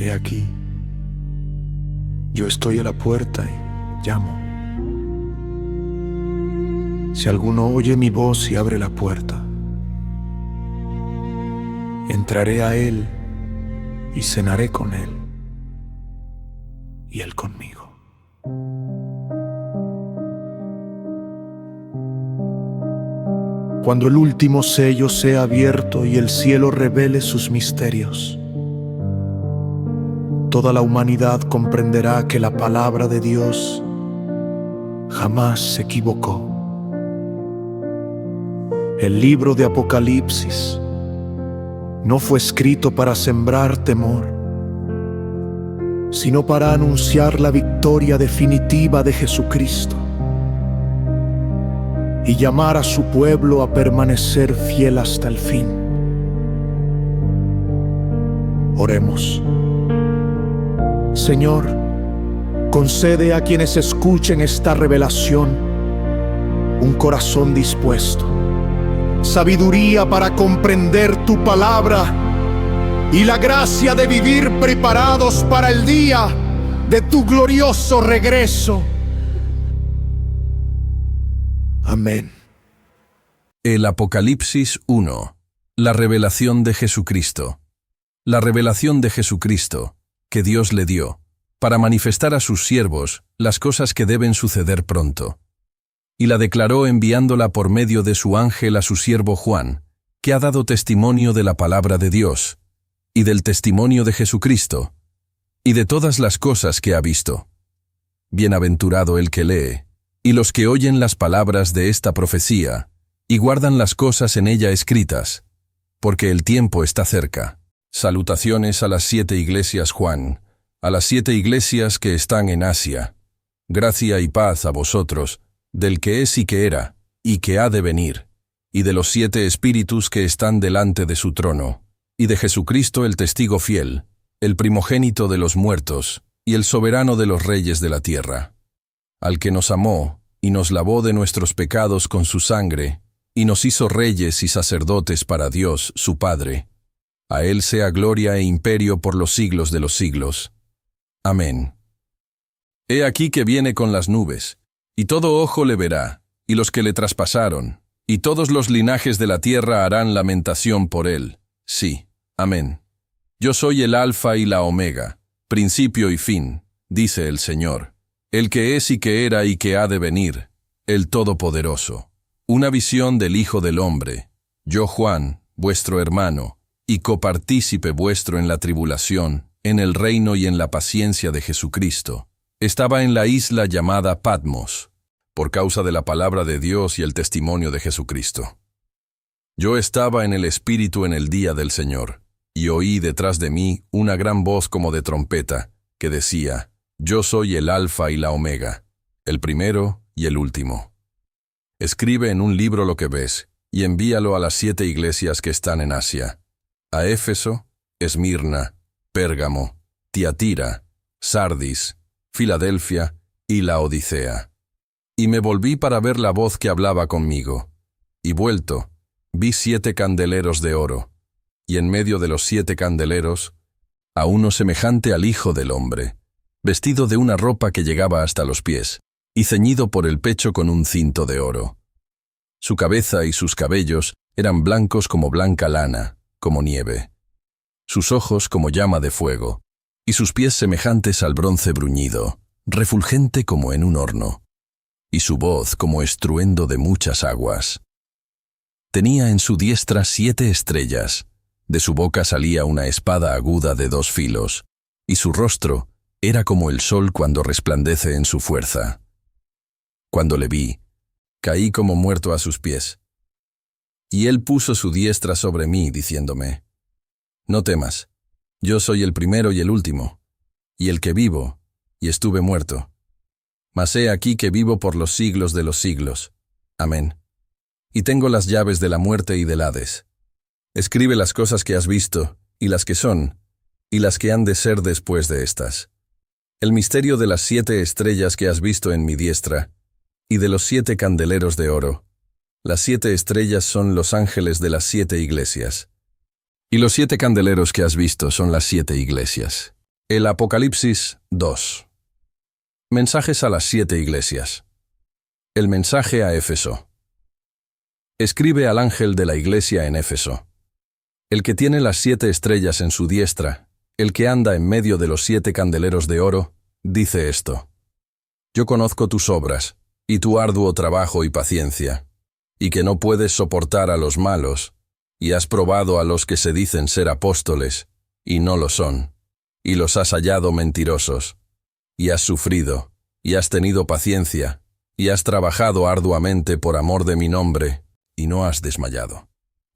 He aquí, yo estoy a la puerta y llamo. Si alguno oye mi voz y abre la puerta, entraré a él y cenaré con él, y él conmigo. Cuando el último sello sea abierto y el cielo revele sus misterios, toda la humanidad comprenderá que la palabra de Dios jamás se equivocó. El libro de Apocalipsis no fue escrito para sembrar temor, sino para anunciar la victoria definitiva de Jesucristo y llamar a su pueblo a permanecer fiel hasta el fin. Oremos. Señor, concede a quienes escuchen esta revelación un corazón dispuesto, sabiduría para comprender tu palabra y la gracia de vivir preparados para el día de tu glorioso regreso. Amén. El Apocalipsis 1. La revelación de Jesucristo. La revelación de Jesucristo, que Dios le dio, para manifestar a sus siervos las cosas que deben suceder pronto. Y la declaró enviándola por medio de su ángel a su siervo Juan, que ha dado testimonio de la palabra de Dios, y del testimonio de Jesucristo, y de todas las cosas que ha visto. Bienaventurado el que lee, y los que oyen las palabras de esta profecía, y guardan las cosas en ella escritas, porque el tiempo está cerca. Salutaciones a las 7 iglesias Juan, a las 7 iglesias que están en Asia. Gracia y paz a vosotros, del que es y que era, y que ha de venir, y de los 7 espíritus que están delante de su trono, y de Jesucristo el testigo fiel, el primogénito de los muertos, y el soberano de los reyes de la tierra, al que nos amó, y nos lavó de nuestros pecados con su sangre, y nos hizo reyes y sacerdotes para Dios, su Padre. A él sea gloria e imperio por los siglos de los siglos. Amén. He aquí que viene con las nubes, y todo ojo le verá, y los que le traspasaron, y todos los linajes de la tierra harán lamentación por él. Sí, amén. Yo soy el Alfa y la Omega, principio y fin, dice el Señor, el que es y que era y que ha de venir, el Todopoderoso. Una visión del Hijo del Hombre, yo Juan, vuestro hermano, y copartícipe vuestro en la tribulación, en el reino y en la paciencia de Jesucristo. Estaba en la isla llamada Patmos, por causa de la palabra de Dios y el testimonio de Jesucristo. Yo estaba en el Espíritu en el día del Señor, y oí detrás de mí una gran voz como de trompeta, que decía, yo soy el Alfa y la Omega, el primero y el último. Escribe en un libro lo que ves, y envíalo a las 7 iglesias que están en Asia, a Éfeso, Esmirna, Pérgamo, Tiatira, Sardis, Filadelfia y Laodicea. Y me volví para ver la voz que hablaba conmigo, y vuelto, vi 7 candeleros de oro, y en medio de los 7 candeleros, a uno semejante al Hijo del Hombre, vestido de una ropa que llegaba hasta los pies, y ceñido por el pecho con un cinto de oro. Su cabeza y sus cabellos eran blancos como blanca lana, como nieve, sus ojos como llama de fuego, y sus pies semejantes al bronce bruñido, refulgente como en un horno, y su voz como estruendo de muchas aguas. Tenía en su diestra 7 estrellas, de su boca salía una espada aguda de 2 filos, y su rostro era como el sol cuando resplandece en su fuerza. Cuando le vi, caí como muerto a sus pies. Y él puso su diestra sobre mí, diciéndome, no temas, yo soy el primero y el último, y el que vivo, y estuve muerto. Mas he aquí que vivo por los siglos de los siglos. Amén. Y tengo las llaves de la muerte y del Hades. Escribe las cosas que has visto, y las que son, y las que han de ser después de estas. El misterio de las 7 estrellas que has visto en mi diestra, y de los 7 candeleros de oro. Las 7 estrellas son los ángeles de las 7 iglesias. Y los 7 candeleros que has visto son las 7 iglesias. El Apocalipsis 2. Mensajes a las 7 iglesias. El mensaje a Éfeso. Escribe al ángel de la iglesia en Éfeso. El que tiene las 7 estrellas en su diestra, el que anda en medio de los 7 candeleros de oro, dice esto: Yo conozco tus obras, y tu arduo trabajo y paciencia, y que no puedes soportar a los malos, y has probado a los que se dicen ser apóstoles, y no lo son, y los has hallado mentirosos, y has sufrido, y has tenido paciencia, y has trabajado arduamente por amor de mi nombre, y no has desmayado.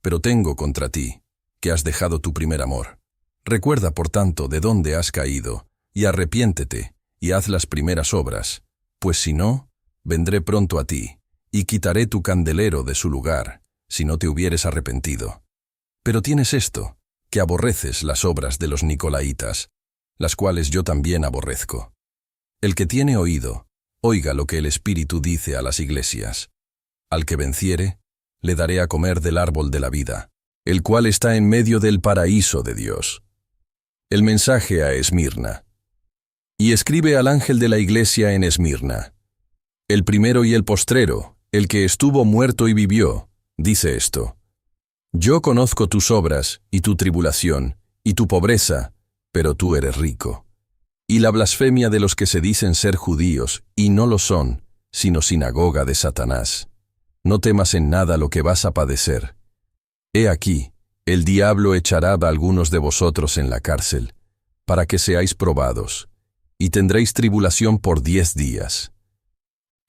Pero tengo contra ti, que has dejado tu primer amor. Recuerda, por tanto, de dónde has caído, y arrepiéntete, y haz las primeras obras, pues si no, vendré pronto a ti, y quitaré tu candelero de su lugar, si no te hubieres arrepentido. Pero tienes esto, que aborreces las obras de los nicolaitas, las cuales yo también aborrezco. El que tiene oído, oiga lo que el Espíritu dice a las iglesias. Al que venciere, le daré a comer del árbol de la vida, el cual está en medio del paraíso de Dios. El mensaje a Esmirna. Y escribe al ángel de la iglesia en Esmirna. El primero y el postrero, el que estuvo muerto y vivió, dice esto: Yo conozco tus obras, y tu tribulación, y tu pobreza, pero tú eres rico. Y la blasfemia de los que se dicen ser judíos, y no lo son, sino sinagoga de Satanás. No temas en nada lo que vas a padecer. He aquí, el diablo echará a algunos de vosotros en la cárcel, para que seáis probados, y tendréis tribulación por 10 días.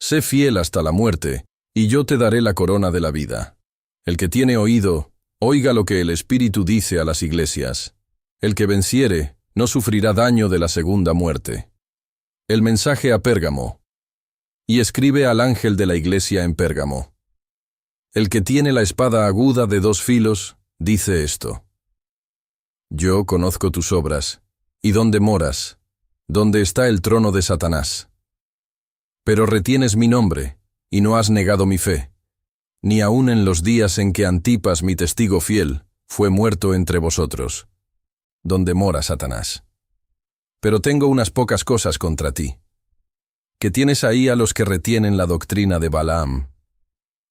Sé fiel hasta la muerte, y yo te daré la corona de la vida. El que tiene oído, oiga lo que el Espíritu dice a las iglesias. El que venciere, no sufrirá daño de la segunda muerte. El mensaje a Pérgamo. Y escribe al ángel de la iglesia en Pérgamo. El que tiene la espada aguda de 2 filos, dice esto: Yo conozco tus obras, y dónde moras, donde está el trono de Satanás. Pero retienes mi nombre, y no has negado mi fe, ni aun en los días en que Antipas, mi testigo fiel, fue muerto entre vosotros, donde mora Satanás. Pero tengo unas pocas cosas contra ti, que tienes ahí a los que retienen la doctrina de Balaam,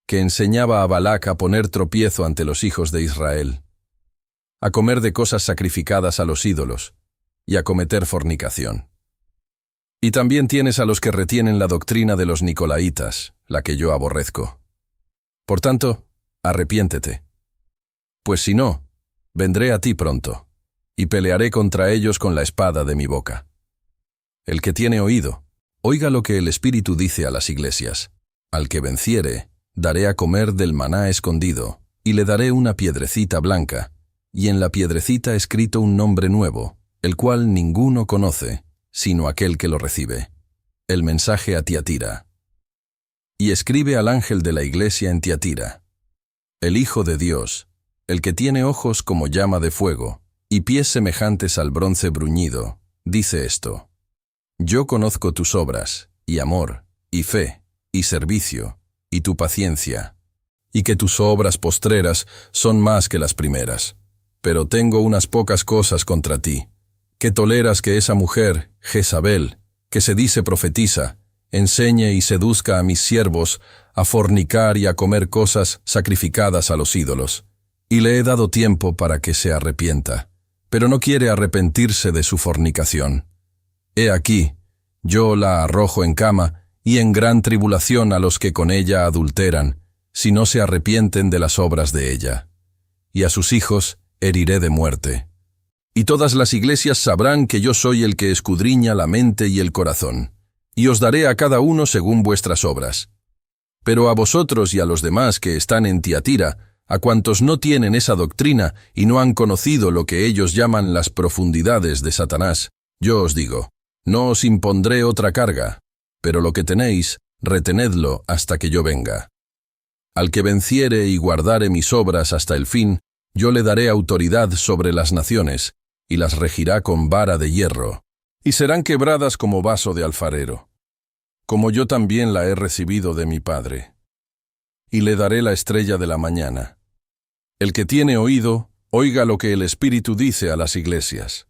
que enseñaba a Balac a poner tropiezo ante los hijos de Israel, a comer de cosas sacrificadas a los ídolos, y a cometer fornicación. Y también tienes a los que retienen la doctrina de los nicolaitas, la que yo aborrezco. Por tanto, arrepiéntete. Pues si no, vendré a ti pronto, y pelearé contra ellos con la espada de mi boca. El que tiene oído, oiga lo que el Espíritu dice a las iglesias. Al que venciere, daré a comer del maná escondido, y le daré una piedrecita blanca, y en la piedrecita escrito un nombre nuevo, el cual ninguno conoce, sino aquel que lo recibe. El mensaje a Tiatira. Y escribe al ángel de la iglesia en Tiatira. El Hijo de Dios, el que tiene ojos como llama de fuego, y pies semejantes al bronce bruñido, dice esto: Yo conozco tus obras, y amor, y fe, y servicio, y tu paciencia, y que tus obras postreras son más que las primeras. Pero tengo unas pocas cosas contra ti, que toleras que esa mujer, Jezabel, que se dice profetiza, enseñe y seduzca a mis siervos a fornicar y a comer cosas sacrificadas a los ídolos. Y le he dado tiempo para que se arrepienta, pero no quiere arrepentirse de su fornicación. He aquí, yo la arrojo en cama y en gran tribulación a los que con ella adulteran, si no se arrepienten de las obras de ella. Y a sus hijos heriré de muerte. Y todas las iglesias sabrán que yo soy el que escudriña la mente y el corazón, y os daré a cada uno según vuestras obras. Pero a vosotros y a los demás que están en Tiatira, a cuantos no tienen esa doctrina y no han conocido lo que ellos llaman las profundidades de Satanás, yo os digo, no os impondré otra carga, pero lo que tenéis, retenedlo hasta que yo venga. Al que venciere y guardare mis obras hasta el fin, yo le daré autoridad sobre las naciones, y las regirá con vara de hierro, y serán quebradas como vaso de alfarero, como yo también la he recibido de mi Padre. Y le daré la estrella de la mañana. El que tiene oído, oiga lo que el Espíritu dice a las iglesias.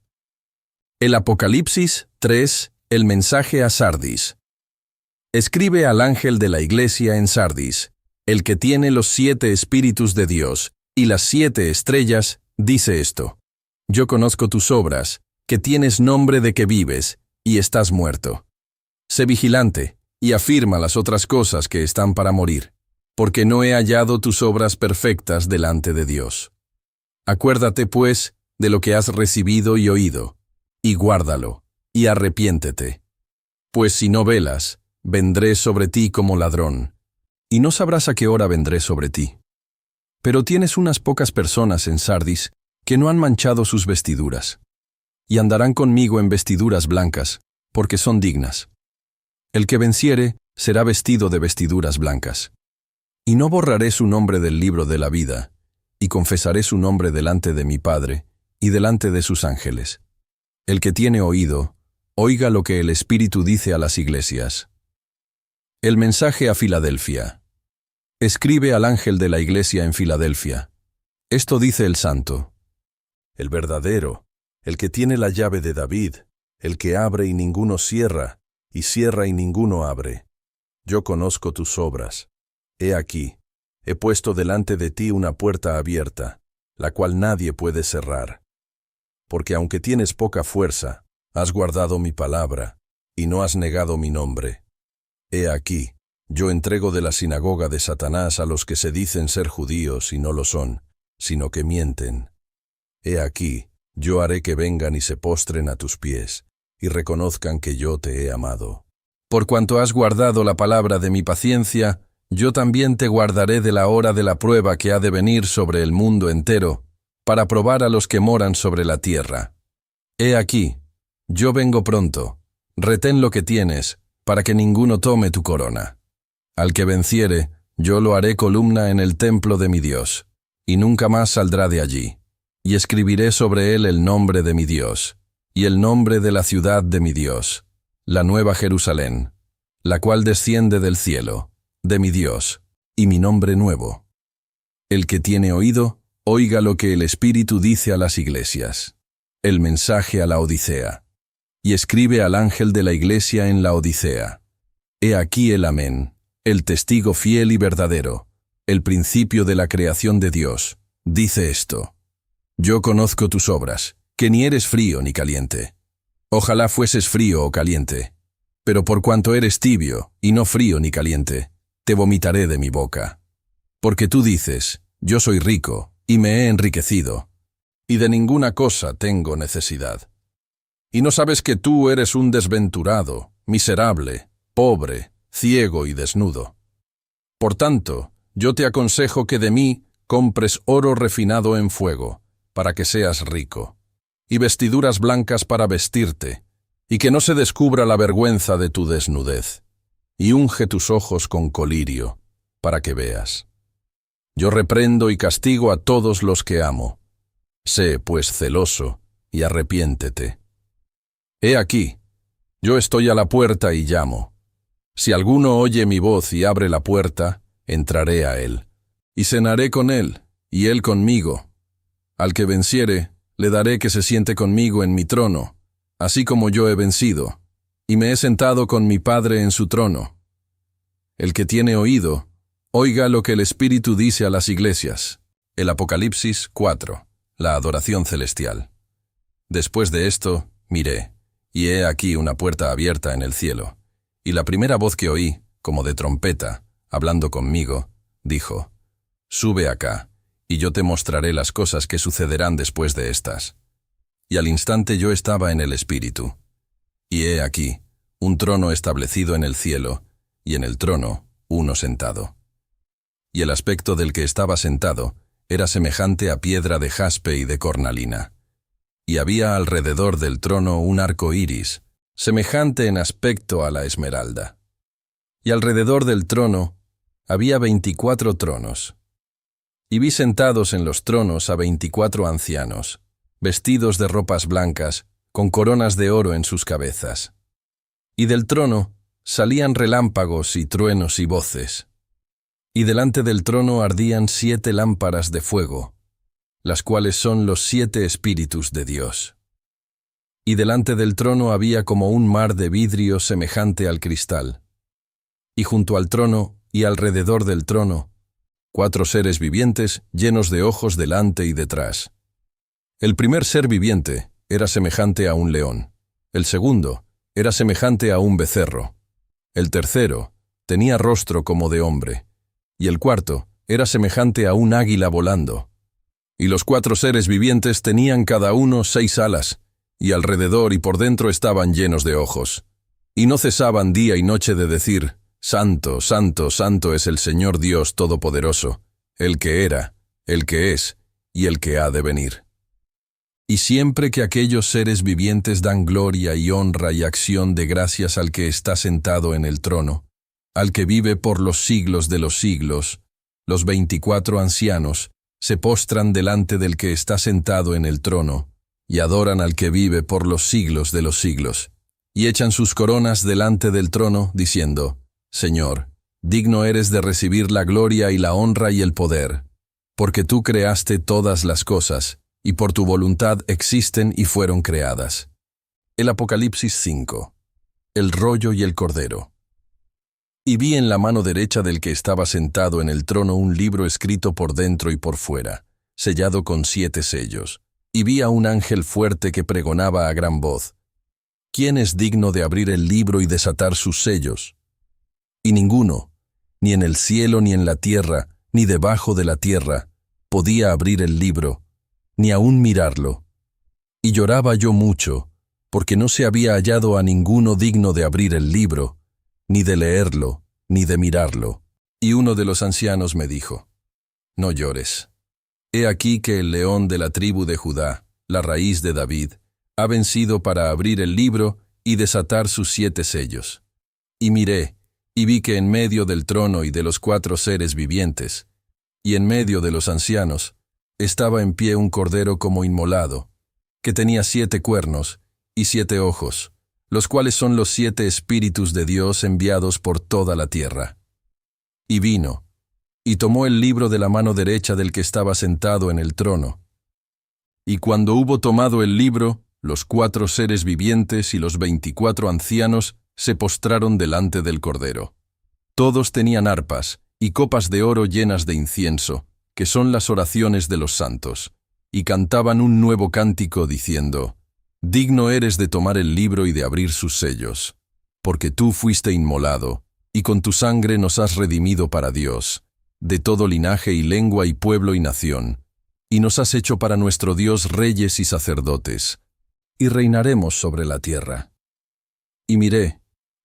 El Apocalipsis 3, el mensaje a Sardis. Escribe al ángel de la iglesia en Sardis, el que tiene los 7 espíritus de Dios y las 7 estrellas, dice esto: Yo conozco tus obras, que tienes nombre de que vives, y estás muerto. Sé vigilante, y afirma las otras cosas que están para morir, porque no he hallado tus obras perfectas delante de Dios. Acuérdate, pues, de lo que has recibido y oído, y guárdalo, y arrepiéntete. Pues si no velas, vendré sobre ti como ladrón, y no sabrás a qué hora vendré sobre ti. Pero tienes unas pocas personas en Sardis que no han manchado sus vestiduras, y andarán conmigo en vestiduras blancas, porque son dignas. El que venciere será vestido de vestiduras blancas. Y no borraré su nombre del libro de la vida, y confesaré su nombre delante de mi Padre y delante de sus ángeles. El que tiene oído, oiga lo que el Espíritu dice a las iglesias. El mensaje a Filadelfia. Escribe al ángel de la iglesia en Filadelfia. Esto dice el santo: el verdadero, el que tiene la llave de David, el que abre y ninguno cierra, y cierra y ninguno abre. Yo conozco tus obras. He aquí, he puesto delante de ti una puerta abierta, la cual nadie puede cerrar. Porque aunque tienes poca fuerza, has guardado mi palabra, y no has negado mi nombre. He aquí, yo entrego de la sinagoga de Satanás a los que se dicen ser judíos y no lo son, sino que mienten. He aquí, yo haré que vengan y se postren a tus pies, y reconozcan que yo te he amado. Por cuanto has guardado la palabra de mi paciencia, yo también te guardaré de la hora de la prueba que ha de venir sobre el mundo entero, para probar a los que moran sobre la tierra. He aquí, yo vengo pronto, retén lo que tienes, para que ninguno tome tu corona. Al que venciere, yo lo haré columna en el templo de mi Dios, y nunca más saldrá de allí. Y escribiré sobre él el nombre de mi Dios, y el nombre de la ciudad de mi Dios, la nueva Jerusalén, la cual desciende del cielo, de mi Dios, y mi nombre nuevo. El que tiene oído, oiga lo que el Espíritu dice a las iglesias. El mensaje a la Odisea. Y escribe al ángel de la iglesia en la Odisea. He aquí el Amén, el testigo fiel y verdadero, el principio de la creación de Dios, dice esto: Yo conozco tus obras, que ni eres frío ni caliente. Ojalá fueses frío o caliente, pero por cuanto eres tibio, y no frío ni caliente, te vomitaré de mi boca. Porque tú dices: yo soy rico, y me he enriquecido, y de ninguna cosa tengo necesidad. Y no sabes que tú eres un desventurado, miserable, pobre, ciego y desnudo. Por tanto, yo te aconsejo que de mí compres oro refinado en fuego, para que seas rico, y vestiduras blancas para vestirte, y que no se descubra la vergüenza de tu desnudez, y unge tus ojos con colirio, para que veas. Yo reprendo y castigo a todos los que amo. Sé, pues, celoso, y arrepiéntete. He aquí, yo estoy a la puerta y llamo. Si alguno oye mi voz y abre la puerta, entraré a él, y cenaré con él, y él conmigo. Al que venciere, le daré que se siente conmigo en mi trono, así como yo he vencido, y me he sentado con mi Padre en su trono. El que tiene oído, oiga lo que el Espíritu dice a las iglesias. El Apocalipsis 4, la adoración celestial. Después de esto, miré, y he aquí una puerta abierta en el cielo, y la primera voz que oí, como de trompeta, hablando conmigo, dijo: Sube acá, y yo te mostraré las cosas que sucederán después de estas. Y al instante yo estaba en el Espíritu. Y he aquí, un trono establecido en el cielo, y en el trono, uno sentado. Y el aspecto del que estaba sentado era semejante a piedra de jaspe y de cornalina. Y había alrededor del trono un arco iris, semejante en aspecto a la esmeralda. Y alrededor del trono había 24 tronos. Y vi sentados en los tronos a 24 ancianos, vestidos de ropas blancas, con coronas de oro en sus cabezas. Y del trono salían relámpagos y truenos y voces. Y delante del trono ardían 7 lámparas de fuego, las cuales son los 7 espíritus de Dios. y delante del trono había como un mar de vidrio semejante al cristal. Y junto al trono y alrededor del trono, 4 seres vivientes llenos de ojos delante y detrás. El primer ser viviente era semejante a un león, el segundo era semejante a un becerro, el tercero tenía rostro como de hombre, y el cuarto era semejante a un águila volando. Y los 4 seres vivientes tenían cada uno 6 alas, y alrededor y por dentro estaban llenos de ojos. Y no cesaban día y noche de decir: Santo, santo, santo es el Señor Dios Todopoderoso, el que era, el que es y el que ha de venir. Y siempre que aquellos seres vivientes dan gloria y honra y acción de gracias al que está sentado en el trono, al que vive por los siglos de los siglos, los 24 ancianos se postran delante del que está sentado en el trono, y adoran al que vive por los siglos de los siglos, y echan sus coronas delante del trono, diciendo: Señor, digno eres de recibir la gloria y la honra y el poder, porque tú creaste todas las cosas, y por tu voluntad existen y fueron creadas. El Apocalipsis 5. El rollo y el cordero. Y vi en la mano derecha del que estaba sentado en el trono un libro escrito por dentro y por fuera, sellado con 7 sellos. Y vi a un ángel fuerte que pregonaba a gran voz: ¿Quién es digno de abrir el libro y desatar sus sellos? Y ninguno, ni en el cielo ni en la tierra, ni debajo de la tierra, podía abrir el libro, ni aun mirarlo. Y lloraba yo mucho, porque no se había hallado a ninguno digno de abrir el libro, ni de leerlo, ni de mirarlo. Y uno de los ancianos me dijo: No llores. He aquí que el león de la tribu de Judá, la raíz de David, ha vencido para abrir el libro y desatar sus 7 sellos. Y miré, y vi que en medio del trono y de los 4 seres vivientes, y en medio de los ancianos, estaba en pie un cordero como inmolado, que tenía 7 cuernos y 7 ojos, los cuales son los 7 espíritus de Dios enviados por toda la tierra. Y vino, y tomó el libro de la mano derecha del que estaba sentado en el trono. Y cuando hubo tomado el libro, los 4 seres vivientes y los 24 ancianos se postraron delante del Cordero. Todos tenían arpas y copas de oro llenas de incienso, que son las oraciones de los santos, y cantaban un nuevo cántico diciendo: Digno eres de tomar el libro y de abrir sus sellos, porque tú fuiste inmolado, y con tu sangre nos has redimido para Dios, de todo linaje y lengua y pueblo y nación, y nos has hecho para nuestro Dios reyes y sacerdotes, y reinaremos sobre la tierra. Y miré,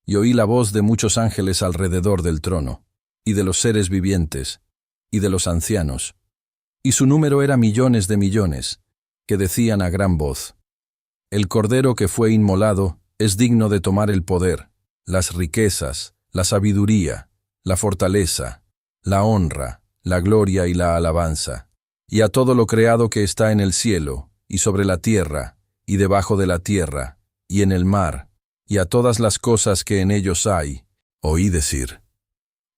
y oí la voz de muchos ángeles alrededor del trono, y de los seres vivientes, y de los ancianos, y su número era millones de millones, que decían a gran voz: El Cordero que fue inmolado es digno de tomar el poder, las riquezas, la sabiduría, la fortaleza, la honra, la gloria y la alabanza, y a todo lo creado que está en el cielo, y sobre la tierra, y debajo de la tierra, y en el mar, y a todas las cosas que en ellos hay, oí decir: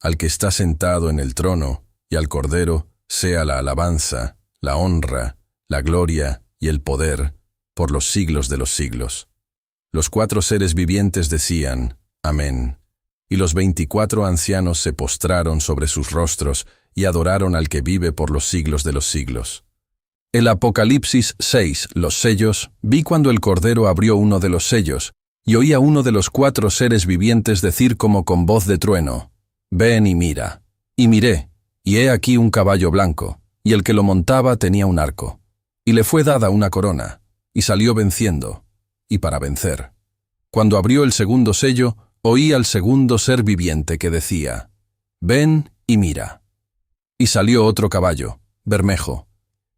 Al que está sentado en el trono, y al Cordero, sea la alabanza, la honra, la gloria y el poder, por los siglos de los siglos. Los 4 seres vivientes decían: Amén. Y los 24 ancianos se postraron sobre sus rostros y adoraron al que vive por los siglos de los siglos. El Apocalipsis 6, los sellos, vi cuando el Cordero abrió uno de los sellos, y oí a uno de los 4 seres vivientes decir como con voz de trueno: Ven y mira. Y miré, y he aquí un caballo blanco, y el que lo montaba tenía un arco, y le fue dada una corona, y salió venciendo, y para vencer. Cuando abrió el segundo sello, oí al segundo ser viviente que decía: Ven y mira. Y salió otro caballo, bermejo,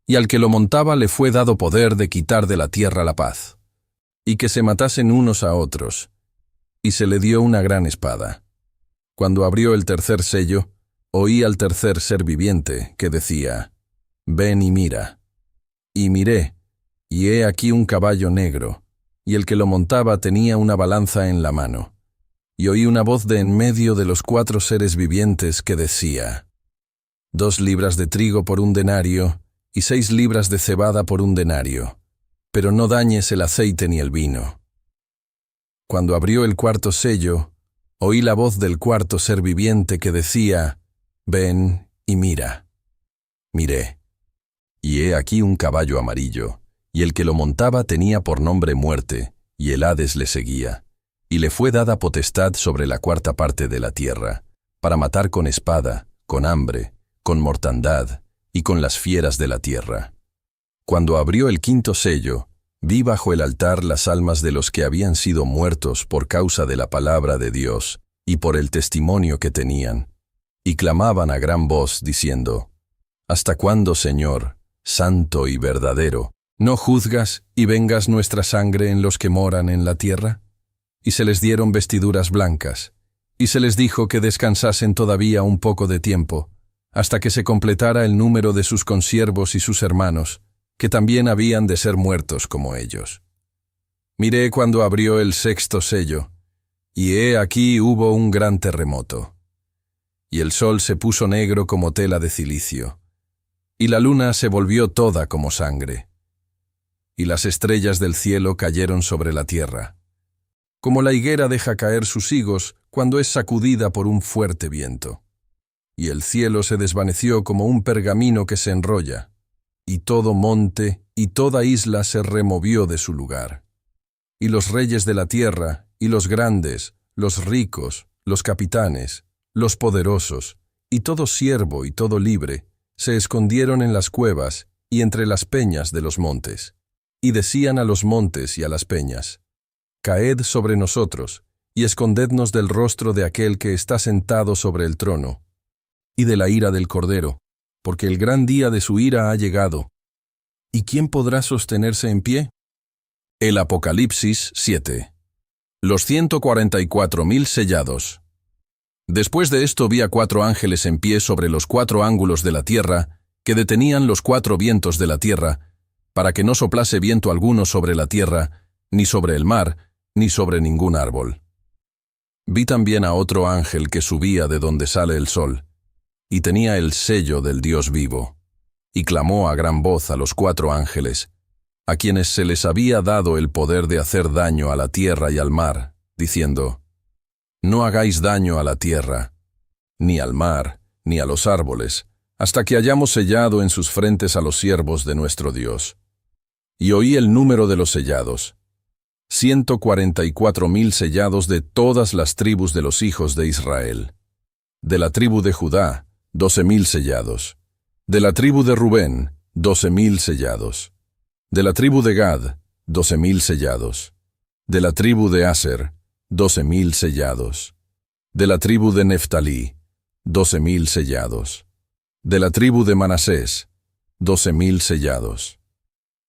y al que lo montaba le fue dado poder de quitar de la tierra la paz, y que se matasen unos a otros, y se le dio una gran espada. Cuando abrió el tercer sello, oí al tercer ser viviente que decía: Ven y mira. Y miré, y he aquí un caballo negro, y el que lo montaba tenía una balanza en la mano. Y oí una voz de en medio de los 4 seres vivientes que decía: 2 libras de trigo por un denario, y 6 libras de cebada por un denario, pero no dañes el aceite ni el vino. Cuando abrió el cuarto sello, oí la voz del cuarto ser viviente que decía: «Ven y mira». Miré, y he aquí un caballo amarillo, y el que lo montaba tenía por nombre Muerte, y el Hades le seguía, y le fue dada potestad sobre la cuarta parte de la tierra, para matar con espada, con hambre, con mortandad, y con las fieras de la tierra. Cuando abrió el quinto sello, vi bajo el altar las almas de los que habían sido muertos por causa de la palabra de Dios y por el testimonio que tenían, y clamaban a gran voz, diciendo: «¿Hasta cuándo, Señor, santo y verdadero, no juzgas y vengas nuestra sangre en los que moran en la tierra?» Y se les dieron vestiduras blancas, y se les dijo que descansasen todavía un poco de tiempo, hasta que se completara el número de sus consiervos y sus hermanos, que también habían de ser muertos como ellos. Miré cuando abrió el sexto sello, y he aquí hubo un gran terremoto. Y el sol se puso negro como tela de cilicio, y la luna se volvió toda como sangre, y las estrellas del cielo cayeron sobre la tierra, como la higuera deja caer sus higos cuando es sacudida por un fuerte viento. Y el cielo se desvaneció como un pergamino que se enrolla, y todo monte y toda isla se removió de su lugar. Y los reyes de la tierra, y los grandes, los ricos, los capitanes, los poderosos, y todo siervo y todo libre, se escondieron en las cuevas y entre las peñas de los montes, y decían a los montes y a las peñas: «Caed sobre nosotros, y escondednos del rostro de aquel que está sentado sobre el trono, y de la ira del Cordero, porque el gran día de su ira ha llegado. ¿Y quién podrá sostenerse en pie?». El Apocalipsis 7. Los 144.000 sellados. Después de esto vi a 4 ángeles en pie sobre los 4 ángulos de la tierra, que detenían los 4 vientos de la tierra, para que no soplase viento alguno sobre la tierra, ni sobre el mar, ni sobre ningún árbol. Vi también a otro ángel que subía de donde sale el sol, y tenía el sello del Dios vivo, y clamó a gran voz a los 4 ángeles, a quienes se les había dado el poder de hacer daño a la tierra y al mar, diciendo: «No hagáis daño a la tierra, ni al mar, ni a los árboles, hasta que hayamos sellado en sus frentes a los siervos de nuestro Dios». Y oí el número de los sellados: 144.000 sellados de todas las tribus de los hijos de Israel. De la tribu de Judá, 12.000 sellados. De la tribu de Rubén, 12.000 sellados. De la tribu de Gad, 12.000 sellados. De la tribu de Aser, 12.000 sellados. De la tribu de Neftalí, 12.000 sellados. De la tribu de Manasés, 12.000 sellados.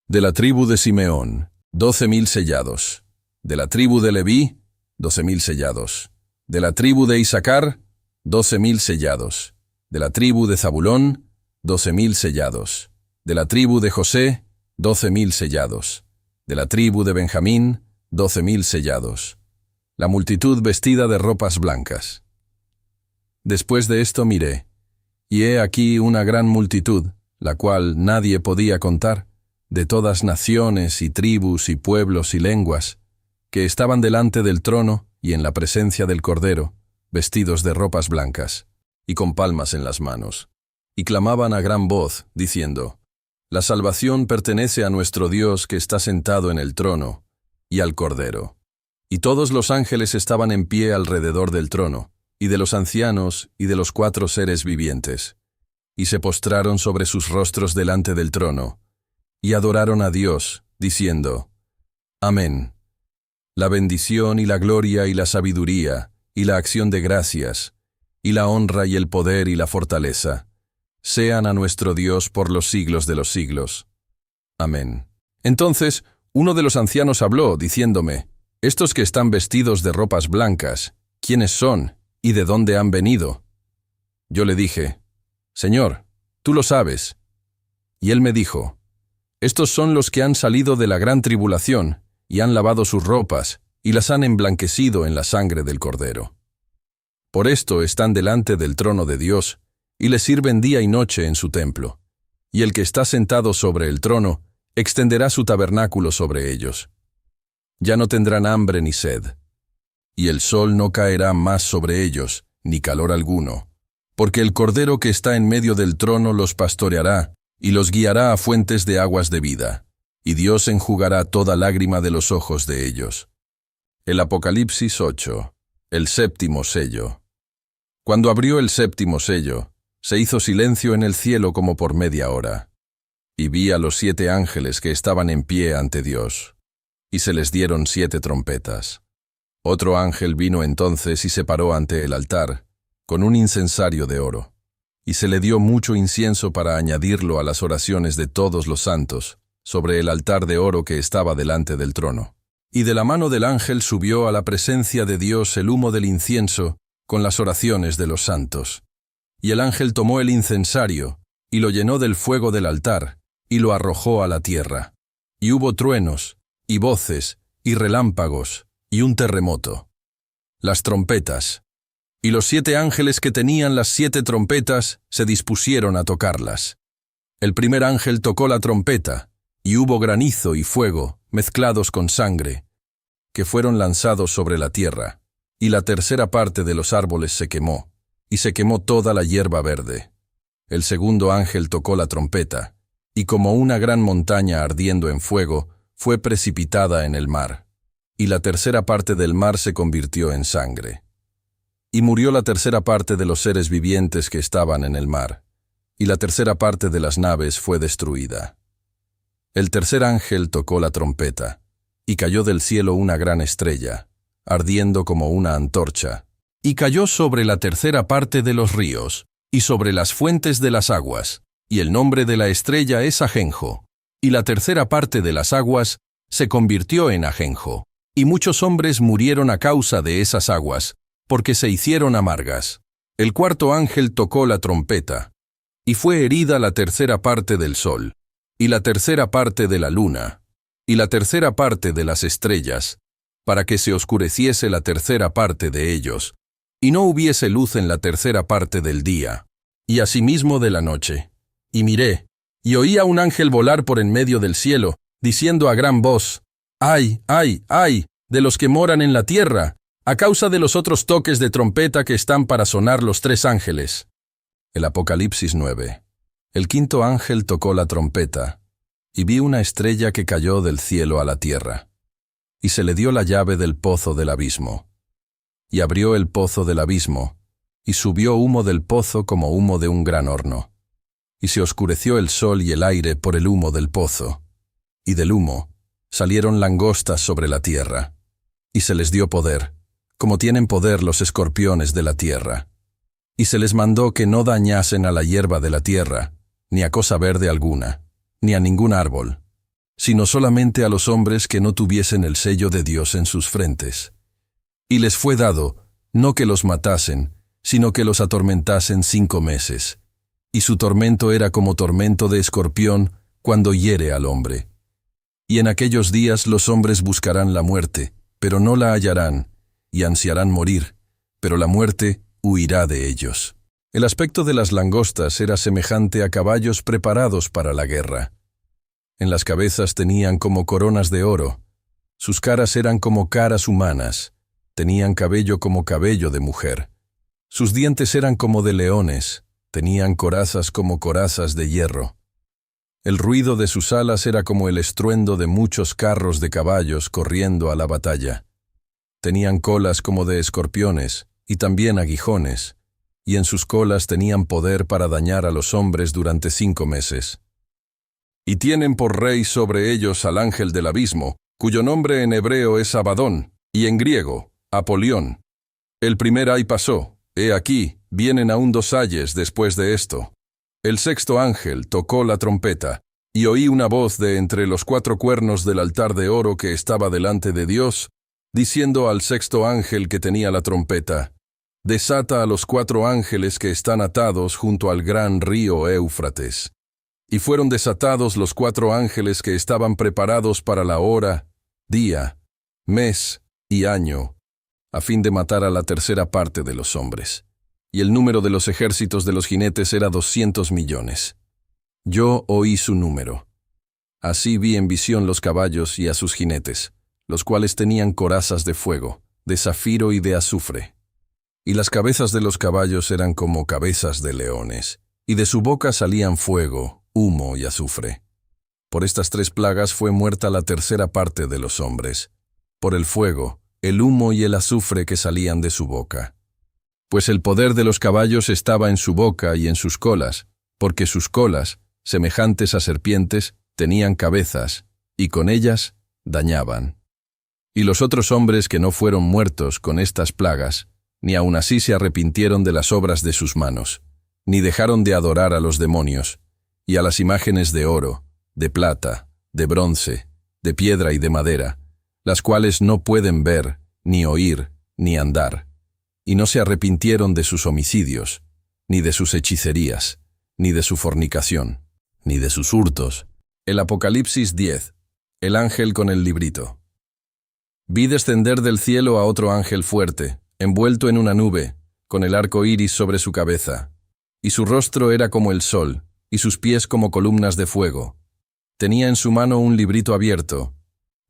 De la tribu de Simeón, 12.000 sellados. De la tribu de Leví, 12.000 sellados. De la tribu de Isaacar, 12.000 sellados. De la tribu de Zabulón, 12.000 sellados. De la tribu de José, 12.000 sellados. De la tribu de Benjamín, 12.000 sellados. La multitud vestida de ropas blancas. Después de esto miré, y he aquí una gran multitud, la cual nadie podía contar, de todas naciones y tribus y pueblos y lenguas, que estaban delante del trono y en la presencia del Cordero, vestidos de ropas blancas, y con palmas en las manos, y clamaban a gran voz, diciendo: «La salvación pertenece a nuestro Dios que está sentado en el trono, y al Cordero». Y todos los ángeles estaban en pie alrededor del trono, y de los ancianos y de los 4 seres vivientes, y se postraron sobre sus rostros delante del trono, y adoraron a Dios, diciendo: «Amén. La bendición y la gloria y la sabiduría, y la acción de gracias, y la honra y el poder y la fortaleza, sean a nuestro Dios por los siglos de los siglos. Amén». Entonces, uno de los ancianos habló, diciéndome: «Estos que están vestidos de ropas blancas, ¿quiénes son y de dónde han venido?». Yo le dije: «Señor, tú lo sabes». Y él me dijo: «Estos son los que han salido de la gran tribulación, y han lavado sus ropas, y las han emblanquecido en la sangre del Cordero. Por esto están delante del trono de Dios, y le sirven día y noche en su templo. Y el que está sentado sobre el trono extenderá su tabernáculo sobre ellos. Ya no tendrán hambre ni sed, y el sol no caerá más sobre ellos, ni calor alguno, porque el Cordero que está en medio del trono los pastoreará y los guiará a fuentes de aguas de vida, y Dios enjugará toda lágrima de los ojos de ellos. El Apocalipsis 8, el séptimo sello. Cuando abrió el séptimo sello, se hizo silencio en el cielo como por media hora, y vi a los 7 ángeles que estaban en pie ante Dios, y se les dieron 7 trompetas. Otro ángel vino entonces y se paró ante el altar, con un incensario de oro, y se le dio mucho incienso para añadirlo a las oraciones de todos los santos, sobre el altar de oro que estaba delante del trono. Y de la mano del ángel subió a la presencia de Dios el humo del incienso, con las oraciones de los santos. Y el ángel tomó el incensario, y lo llenó del fuego del altar, y lo arrojó a la tierra. Y hubo truenos, y voces, y relámpagos, y un terremoto. Las trompetas. Y los 7 ángeles que tenían las 7 trompetas se dispusieron a tocarlas. El primer ángel tocó la trompeta, y hubo granizo y fuego, mezclados con sangre, que fueron lanzados sobre la tierra, y la tercera parte de los árboles se quemó, y se quemó toda la hierba verde. El segundo ángel tocó la trompeta, y como una gran montaña ardiendo en fuego, fue precipitada en el mar, y la tercera parte del mar se convirtió en sangre. Y murió la tercera parte de los seres vivientes que estaban en el mar, y la tercera parte de las naves fue destruida. El tercer ángel tocó la trompeta, y cayó del cielo una gran estrella, ardiendo como una antorcha, y cayó sobre la tercera parte de los ríos, y sobre las fuentes de las aguas, y el nombre de la estrella es Ajenjo, y la tercera parte de las aguas se convirtió en ajenjo, y muchos hombres murieron a causa de esas aguas, porque se hicieron amargas. El cuarto ángel tocó la trompeta, y fue herida la tercera parte del sol, y la tercera parte de la luna, y la tercera parte de las estrellas, para que se oscureciese la tercera parte de ellos, y no hubiese luz en la tercera parte del día, y asimismo de la noche. Y miré, y oí a un ángel volar por en medio del cielo, diciendo a gran voz: ¡Ay, ay, ay, de los que moran en la tierra, a causa de los otros toques de trompeta que están para sonar los 3 ángeles! El Apocalipsis 9. El quinto ángel tocó la trompeta, y vi una estrella que cayó del cielo a la tierra, y se le dio la llave del pozo del abismo. Y abrió el pozo del abismo, y subió humo del pozo como humo de un gran horno. Y se oscureció el sol y el aire por el humo del pozo, y del humo salieron langostas sobre la tierra, y se les dio poder, como tienen poder los escorpiones de la tierra. Y se les mandó que no dañasen a la hierba de la tierra, ni a cosa verde alguna, ni a ningún árbol, sino solamente a los hombres que no tuviesen el sello de Dios en sus frentes. Y les fue dado, no que los matasen, sino que los atormentasen 5 meses. Y su tormento era como tormento de escorpión cuando hiere al hombre. Y en aquellos días los hombres buscarán la muerte, pero no la hallarán, y ansiarán morir, pero la muerte huirá de ellos. El aspecto de las langostas era semejante a caballos preparados para la guerra. En las cabezas tenían como coronas de oro, sus caras eran como caras humanas, tenían cabello como cabello de mujer. Sus dientes eran como de leones, tenían corazas como corazas de hierro. El ruido de sus alas era como el estruendo de muchos carros de caballos corriendo a la batalla. Tenían colas como de escorpiones, y también aguijones, y en sus colas tenían poder para dañar a los hombres durante 5 meses. Y tienen por rey sobre ellos al ángel del abismo, cuyo nombre en hebreo es Abadón, y en griego, Apolión. El primer ay pasó, he aquí, vienen aún 2 ayes después de esto. El sexto ángel tocó la trompeta, y oí una voz de entre los 4 cuernos del altar de oro que estaba delante de Dios, diciendo al sexto ángel que tenía la trompeta: desata a los 4 ángeles que están atados junto al gran río Éufrates. Y fueron desatados los 4 ángeles que estaban preparados para la hora, día, mes y año, a fin de matar a la tercera parte de los hombres. Y el número de los ejércitos de los jinetes era 200 millones. Yo oí su número. Así vi en visión los caballos y a sus jinetes, los cuales tenían corazas de fuego, de zafiro y de azufre. Y las cabezas de los caballos eran como cabezas de leones, y de su boca salían fuego, humo y azufre. Por estas 3 plagas fue muerta la tercera parte de los hombres, por el fuego, el humo y el azufre que salían de su boca. Pues el poder de los caballos estaba en su boca y en sus colas, porque sus colas, semejantes a serpientes, tenían cabezas, y con ellas dañaban. Y los otros hombres que no fueron muertos con estas plagas, ni aun así se arrepintieron de las obras de sus manos, ni dejaron de adorar a los demonios, y a las imágenes de oro, de plata, de bronce, de piedra y de madera, las cuales no pueden ver, ni oír, ni andar, y no se arrepintieron de sus homicidios, ni de sus hechicerías, ni de su fornicación, ni de sus hurtos. El Apocalipsis 10. El ángel con el librito. Vi descender del cielo a otro ángel fuerte, envuelto en una nube, con el arco iris sobre su cabeza, y su rostro era como el sol, y sus pies como columnas de fuego. Tenía en su mano un librito abierto,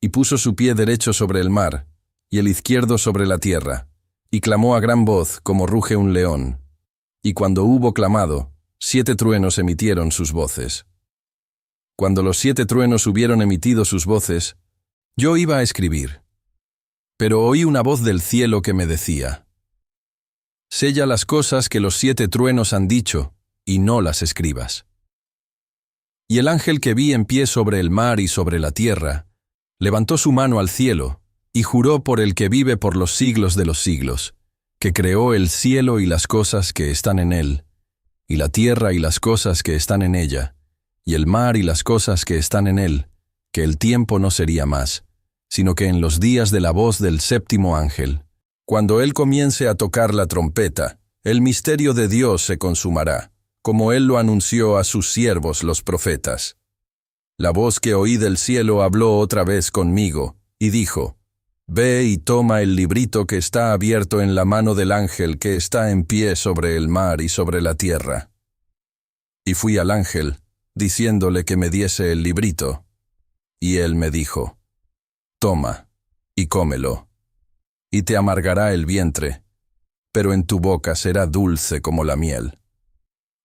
y puso su pie derecho sobre el mar, y el izquierdo sobre la tierra, y clamó a gran voz como ruge un león. Y cuando hubo clamado, 7 truenos emitieron sus voces. Cuando los 7 truenos hubieron emitido sus voces, yo iba a escribir. Pero oí una voz del cielo que me decía: sella las cosas que los 7 truenos han dicho, y no las escribas. Y el ángel que vi en pie sobre el mar y sobre la tierra, levantó su mano al cielo, y juró por el que vive por los siglos de los siglos, que creó el cielo y las cosas que están en él, y la tierra y las cosas que están en ella, y el mar y las cosas que están en él, que el tiempo no sería más, sino que en los días de la voz del 7º ángel, cuando él comience a tocar la trompeta, el misterio de Dios se consumará, como él lo anunció a sus siervos los profetas. La voz que oí del cielo habló otra vez conmigo, y dijo: ve y toma el librito que está abierto en la mano del ángel que está en pie sobre el mar y sobre la tierra. Y fui al ángel, diciéndole que me diese el librito. Y él me dijo: toma, y cómelo, y te amargará el vientre, pero en tu boca será dulce como la miel.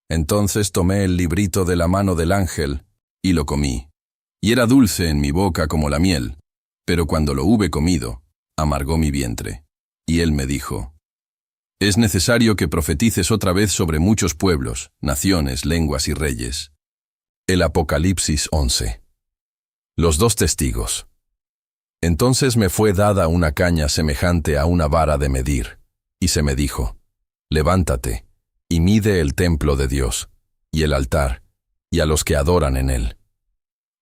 Entonces tomé el librito de la mano del ángel, y lo comí, y era dulce en mi boca como la miel, pero cuando lo hube comido, amargó mi vientre. Y él me dijo: es necesario que profetices otra vez sobre muchos pueblos, naciones, lenguas y reyes. El Apocalipsis 11. Los 2 testigos. Entonces me fue dada una caña semejante a una vara de medir, y se me dijo: levántate, y mide el templo de Dios, y el altar, y a los que adoran en él.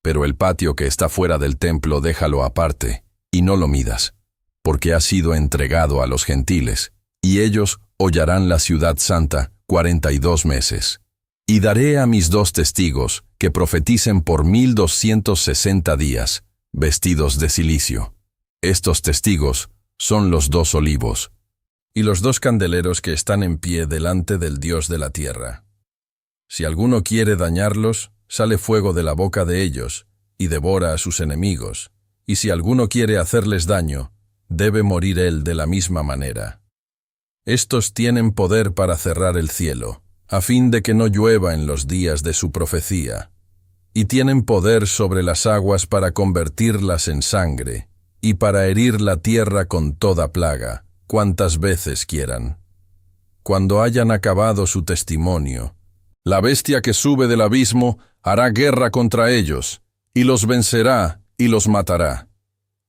Pero el patio que está fuera del templo déjalo aparte, y no lo midas, porque ha sido entregado a los gentiles, y ellos hollarán la ciudad santa 42 meses. Y daré a mis 2 testigos que profeticen por 1260 días, vestidos de cilicio. Estos testigos son los 2 olivos, y los 2 candeleros que están en pie delante del Dios de la tierra. Si alguno quiere dañarlos, sale fuego de la boca de ellos, y devora a sus enemigos, y si alguno quiere hacerles daño, debe morir él de la misma manera. Estos tienen poder para cerrar el cielo, a fin de que no llueva en los días de su profecía, y tienen poder sobre las aguas para convertirlas en sangre, y para herir la tierra con toda plaga, cuantas veces quieran. Cuando hayan acabado su testimonio, la bestia que sube del abismo hará guerra contra ellos, y los vencerá y los matará.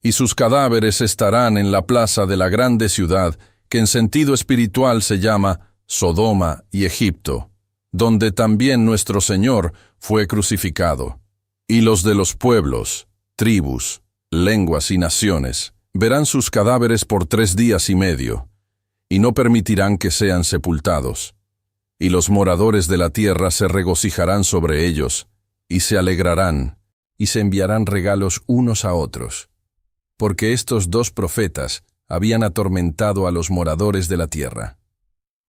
Y sus cadáveres estarán en la plaza de la grande ciudad, que en sentido espiritual se llama Sodoma y Egipto, donde también nuestro Señor fue crucificado. Y los de los pueblos, tribus, lenguas y naciones verán sus cadáveres por 3 días y medio, y no permitirán que sean sepultados. Y los moradores de la tierra se regocijarán sobre ellos, y se alegrarán, y se enviarán regalos unos a otros. Porque estos 2 profetas habían atormentado a los moradores de la tierra.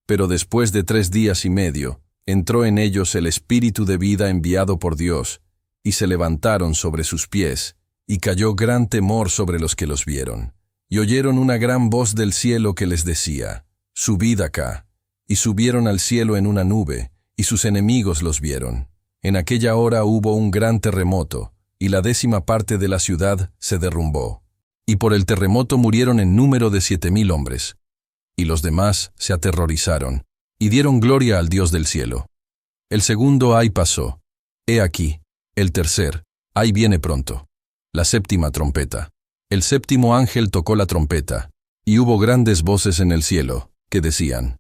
Pero después de 3 días y medio, entró en ellos el espíritu de vida enviado por Dios, y se levantaron sobre sus pies, y cayó gran temor sobre los que los vieron. Y oyeron una gran voz del cielo que les decía, «Subid acá». Y subieron al cielo en una nube, y sus enemigos los vieron. En aquella hora hubo un gran terremoto, y la 10ª parte de la ciudad se derrumbó. Y por el terremoto murieron en número de 7,000 hombres. Y los demás se aterrorizaron, y dieron gloria al Dios del cielo. El segundo ay pasó. He aquí, el tercer, ay viene pronto. La 7ª trompeta. El 7º ángel tocó la trompeta, y hubo grandes voces en el cielo, que decían,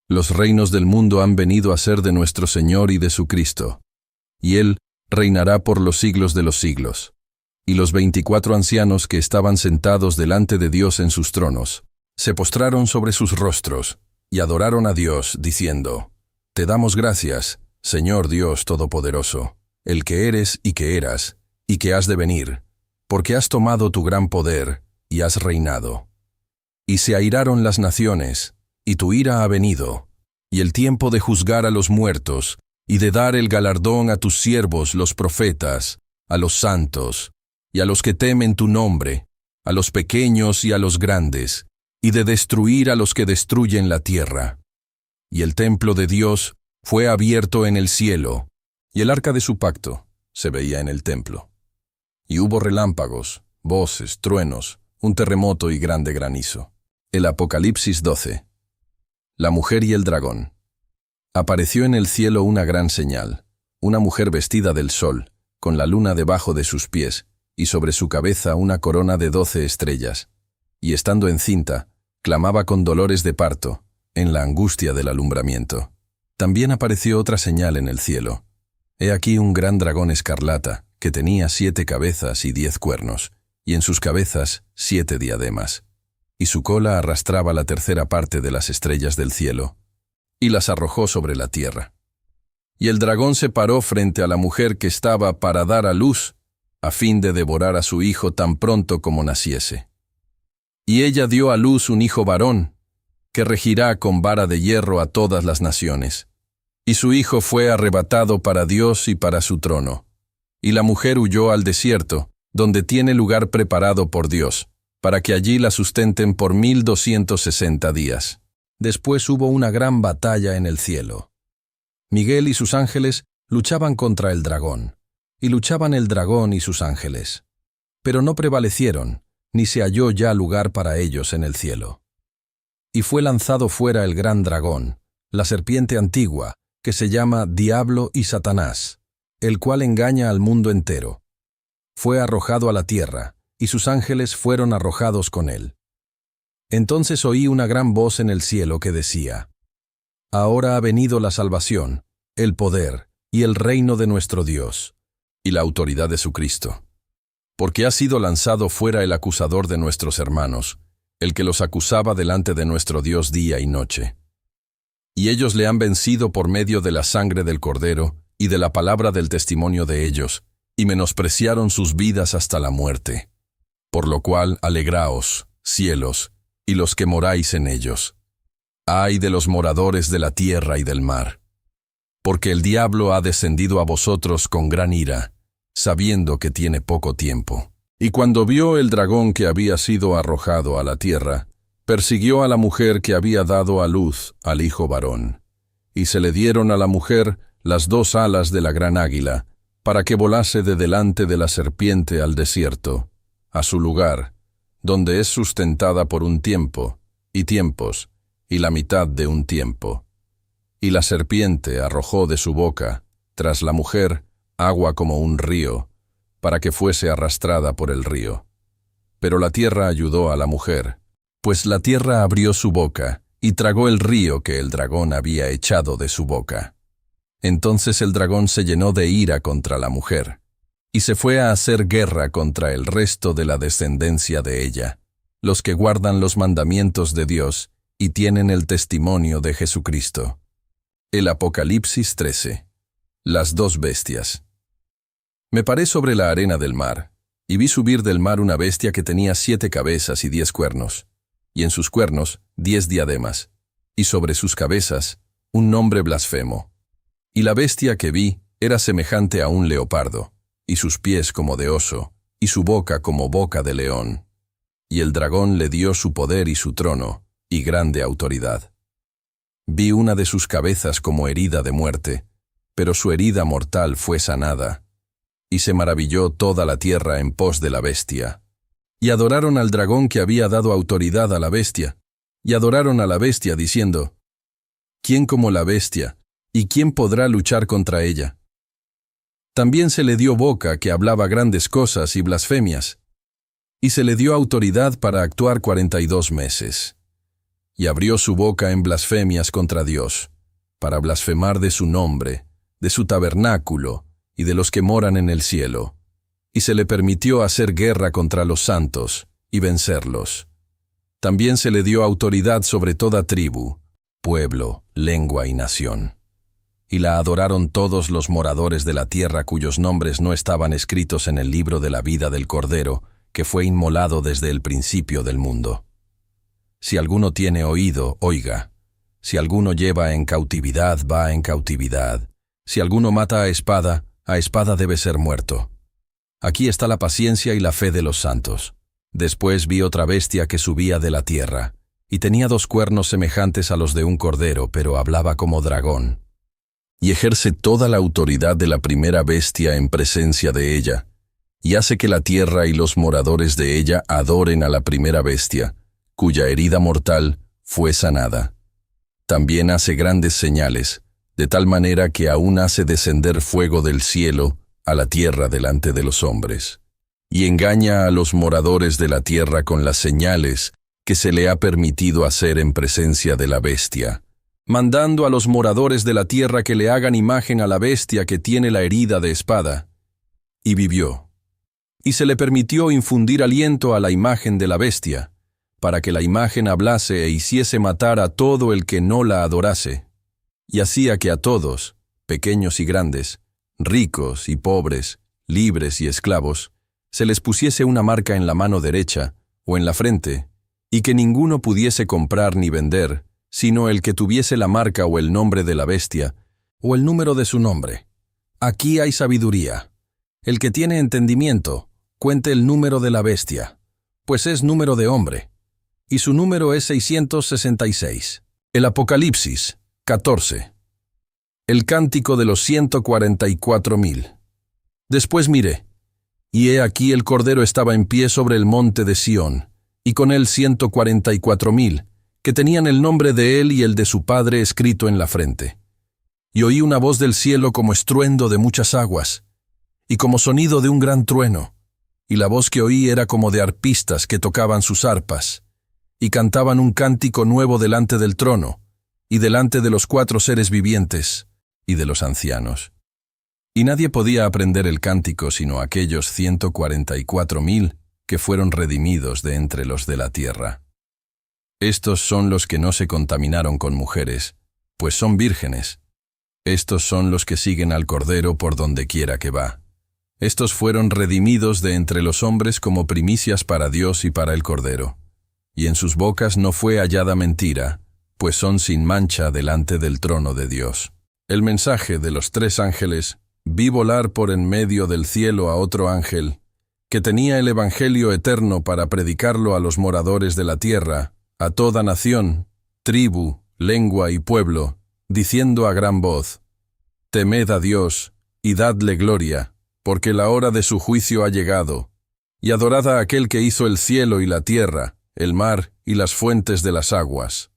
«Los reinos del mundo han venido a ser de nuestro Señor y de su Cristo, y Él reinará por los siglos de los siglos». Y los 24 ancianos que estaban sentados delante de Dios en sus tronos, se postraron sobre sus rostros, y adoraron a Dios, diciendo, «Te damos gracias, Señor Dios Todopoderoso, el que eres y que eras, y que has de venir, porque has tomado tu gran poder, y has reinado. Y se airaron las naciones, y tu ira ha venido, y el tiempo de juzgar a los muertos, y de dar el galardón a tus siervos los profetas, a los santos, y a los que temen tu nombre, a los pequeños y a los grandes, y de destruir a los que destruyen la tierra. Y el templo de Dios fue abierto en el cielo, y el arca de su pacto se veía en el templo. Y hubo relámpagos, voces, truenos, un terremoto y grande granizo. El Apocalipsis 12. La mujer y el dragón. Apareció en el cielo una gran señal, una mujer vestida del sol, con la luna debajo de sus pies, y sobre su cabeza una corona de 12 estrellas. Y estando encinta, clamaba con dolores de parto, en la angustia del alumbramiento. También apareció otra señal en el cielo. He aquí un gran dragón escarlata, que tenía 7 cabezas y 10 cuernos, y en sus cabezas 7 diademas. Y su cola arrastraba la 1/3 parte de las estrellas del cielo, y las arrojó sobre la tierra. Y el dragón se paró frente a la mujer que estaba para dar a luz, a fin de devorar a su hijo tan pronto como naciese. Y ella dio a luz un hijo varón, que regirá con vara de hierro a todas las naciones. Y su hijo fue arrebatado para Dios y para su trono. Y la mujer huyó al desierto, donde tiene lugar preparado por Dios, para que allí la sustenten por 1260 días. Después hubo una gran batalla en el cielo. Miguel y sus ángeles luchaban contra el dragón, y luchaban el dragón y sus ángeles. Pero no prevalecieron, ni se halló ya lugar para ellos en el cielo. Y fue lanzado fuera el gran dragón, la serpiente antigua, que se llama Diablo y Satanás, el cual engaña al mundo entero. Fue arrojado a la tierra, y sus ángeles fueron arrojados con él. Entonces oí una gran voz en el cielo que decía, «Ahora ha venido la salvación, el poder y el reino de nuestro Dios, y la autoridad de su Cristo. Porque ha sido lanzado fuera el acusador de nuestros hermanos, el que los acusaba delante de nuestro Dios día y noche. Y ellos le han vencido por medio de la sangre del Cordero y de la palabra del testimonio de ellos, y menospreciaron sus vidas hasta la muerte. Por lo cual, alegraos, cielos, y los que moráis en ellos. Ay de los moradores de la tierra y del mar. Porque el diablo ha descendido a vosotros con gran ira, sabiendo que tiene poco tiempo. Y cuando vio el dragón que había sido arrojado a la tierra, persiguió a la mujer que había dado a luz al hijo varón. Y se le dieron a la mujer las 2 alas de la gran águila, para que volase de delante de la serpiente al desierto, a su lugar, donde es sustentada por un tiempo, y tiempos, y la mitad de un tiempo. Y la serpiente arrojó de su boca, tras la mujer, agua como un río, para que fuese arrastrada por el río. Pero la tierra ayudó a la mujer, pues la tierra abrió su boca, y tragó el río que el dragón había echado de su boca. Entonces el dragón se llenó de ira contra la mujer, y se fue a hacer guerra contra el resto de la descendencia de ella, los que guardan los mandamientos de Dios y tienen el testimonio de Jesucristo. El Apocalipsis 13. Las 2 bestias. Me paré sobre la arena del mar, y vi subir del mar una bestia que tenía 7 cabezas y 10 cuernos, y en sus cuernos 10 diademas, y sobre sus cabezas un nombre blasfemo. Y la bestia que vi era semejante a un leopardo, y sus pies como de oso, y su boca como boca de león. Y el dragón le dio su poder y su trono, y grande autoridad. Vi una de sus cabezas como herida de muerte, pero su herida mortal fue sanada. Y se maravilló toda la tierra en pos de la bestia. Y adoraron al dragón que había dado autoridad a la bestia, y adoraron a la bestia diciendo: ¿Quién como la bestia? ¿Y quién podrá luchar contra ella? También se le dio boca que hablaba grandes cosas y blasfemias, y se le dio autoridad para actuar 42 meses. Y abrió su boca en blasfemias contra Dios, para blasfemar de su nombre, de su tabernáculo y de los que moran en el cielo. Y se le permitió hacer guerra contra los santos y vencerlos. También se le dio autoridad sobre toda tribu, pueblo, lengua y nación. Y la adoraron todos los moradores de la tierra cuyos nombres no estaban escritos en el libro de la vida del Cordero, que fue inmolado desde el principio del mundo. Si alguno tiene oído, oiga. Si alguno lleva en cautividad, va en cautividad. Si alguno mata a espada debe ser muerto. Aquí está la paciencia y la fe de los santos. Después vi otra bestia que subía de la tierra, y tenía 2 cuernos semejantes a los de un cordero, pero hablaba como dragón. Y ejerce toda la autoridad de la primera bestia en presencia de ella, y hace que la tierra y los moradores de ella adoren a la primera bestia, cuya herida mortal fue sanada. También hace grandes señales, de tal manera que aún hace descender fuego del cielo a la tierra delante de los hombres, y engaña a los moradores de la tierra con las señales que se le ha permitido hacer en presencia de la bestia, mandando a los moradores de la tierra que le hagan imagen a la bestia que tiene la herida de espada. Y vivió. Y se le permitió infundir aliento a la imagen de la bestia, para que la imagen hablase e hiciese matar a todo el que no la adorase. Y hacía que a todos, pequeños y grandes, ricos y pobres, libres y esclavos, se les pusiese una marca en la mano derecha o en la frente, y que ninguno pudiese comprar ni vender, sino el que tuviese la marca o el nombre de la bestia, o el número de su nombre. Aquí hay sabiduría. El que tiene entendimiento, cuente el número de la bestia, pues es número de hombre, y su número es 666. El Apocalipsis 14. El cántico de los 144,000. Después miré, y he aquí el Cordero estaba en pie sobre el monte de Sión, y con él 144,000, que tenían el nombre de él y el de su Padre escrito en la frente. Y oí una voz del cielo como estruendo de muchas aguas, y como sonido de un gran trueno, y la voz que oí era como de arpistas que tocaban sus arpas, y cantaban un cántico nuevo delante del trono, y delante de los 4 seres vivientes, y de los ancianos. Y nadie podía aprender el cántico sino aquellos 144,000 que fueron redimidos de entre los de la tierra. Estos son los que no se contaminaron con mujeres, pues son vírgenes. Estos son los que siguen al Cordero por donde quiera que va. Estos fueron redimidos de entre los hombres como primicias para Dios y para el Cordero. Y en sus bocas no fue hallada mentira, pues son sin mancha delante del trono de Dios. El mensaje de los 3 ángeles, vi volar por en medio del cielo a otro ángel, que tenía el evangelio eterno para predicarlo a los moradores de la tierra, a toda nación, tribu, lengua y pueblo, diciendo a gran voz: Temed a Dios, y dadle gloria, porque la hora de su juicio ha llegado, y adorad a aquel que hizo el cielo y la tierra, el mar y las fuentes de las aguas.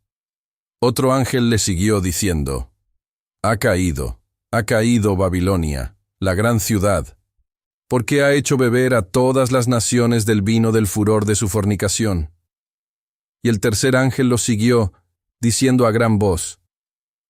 Otro ángel le siguió diciendo: ha caído Babilonia, la gran ciudad, porque ha hecho beber a todas las naciones del vino del furor de su fornicación. Y el tercer ángel lo siguió, diciendo a gran voz: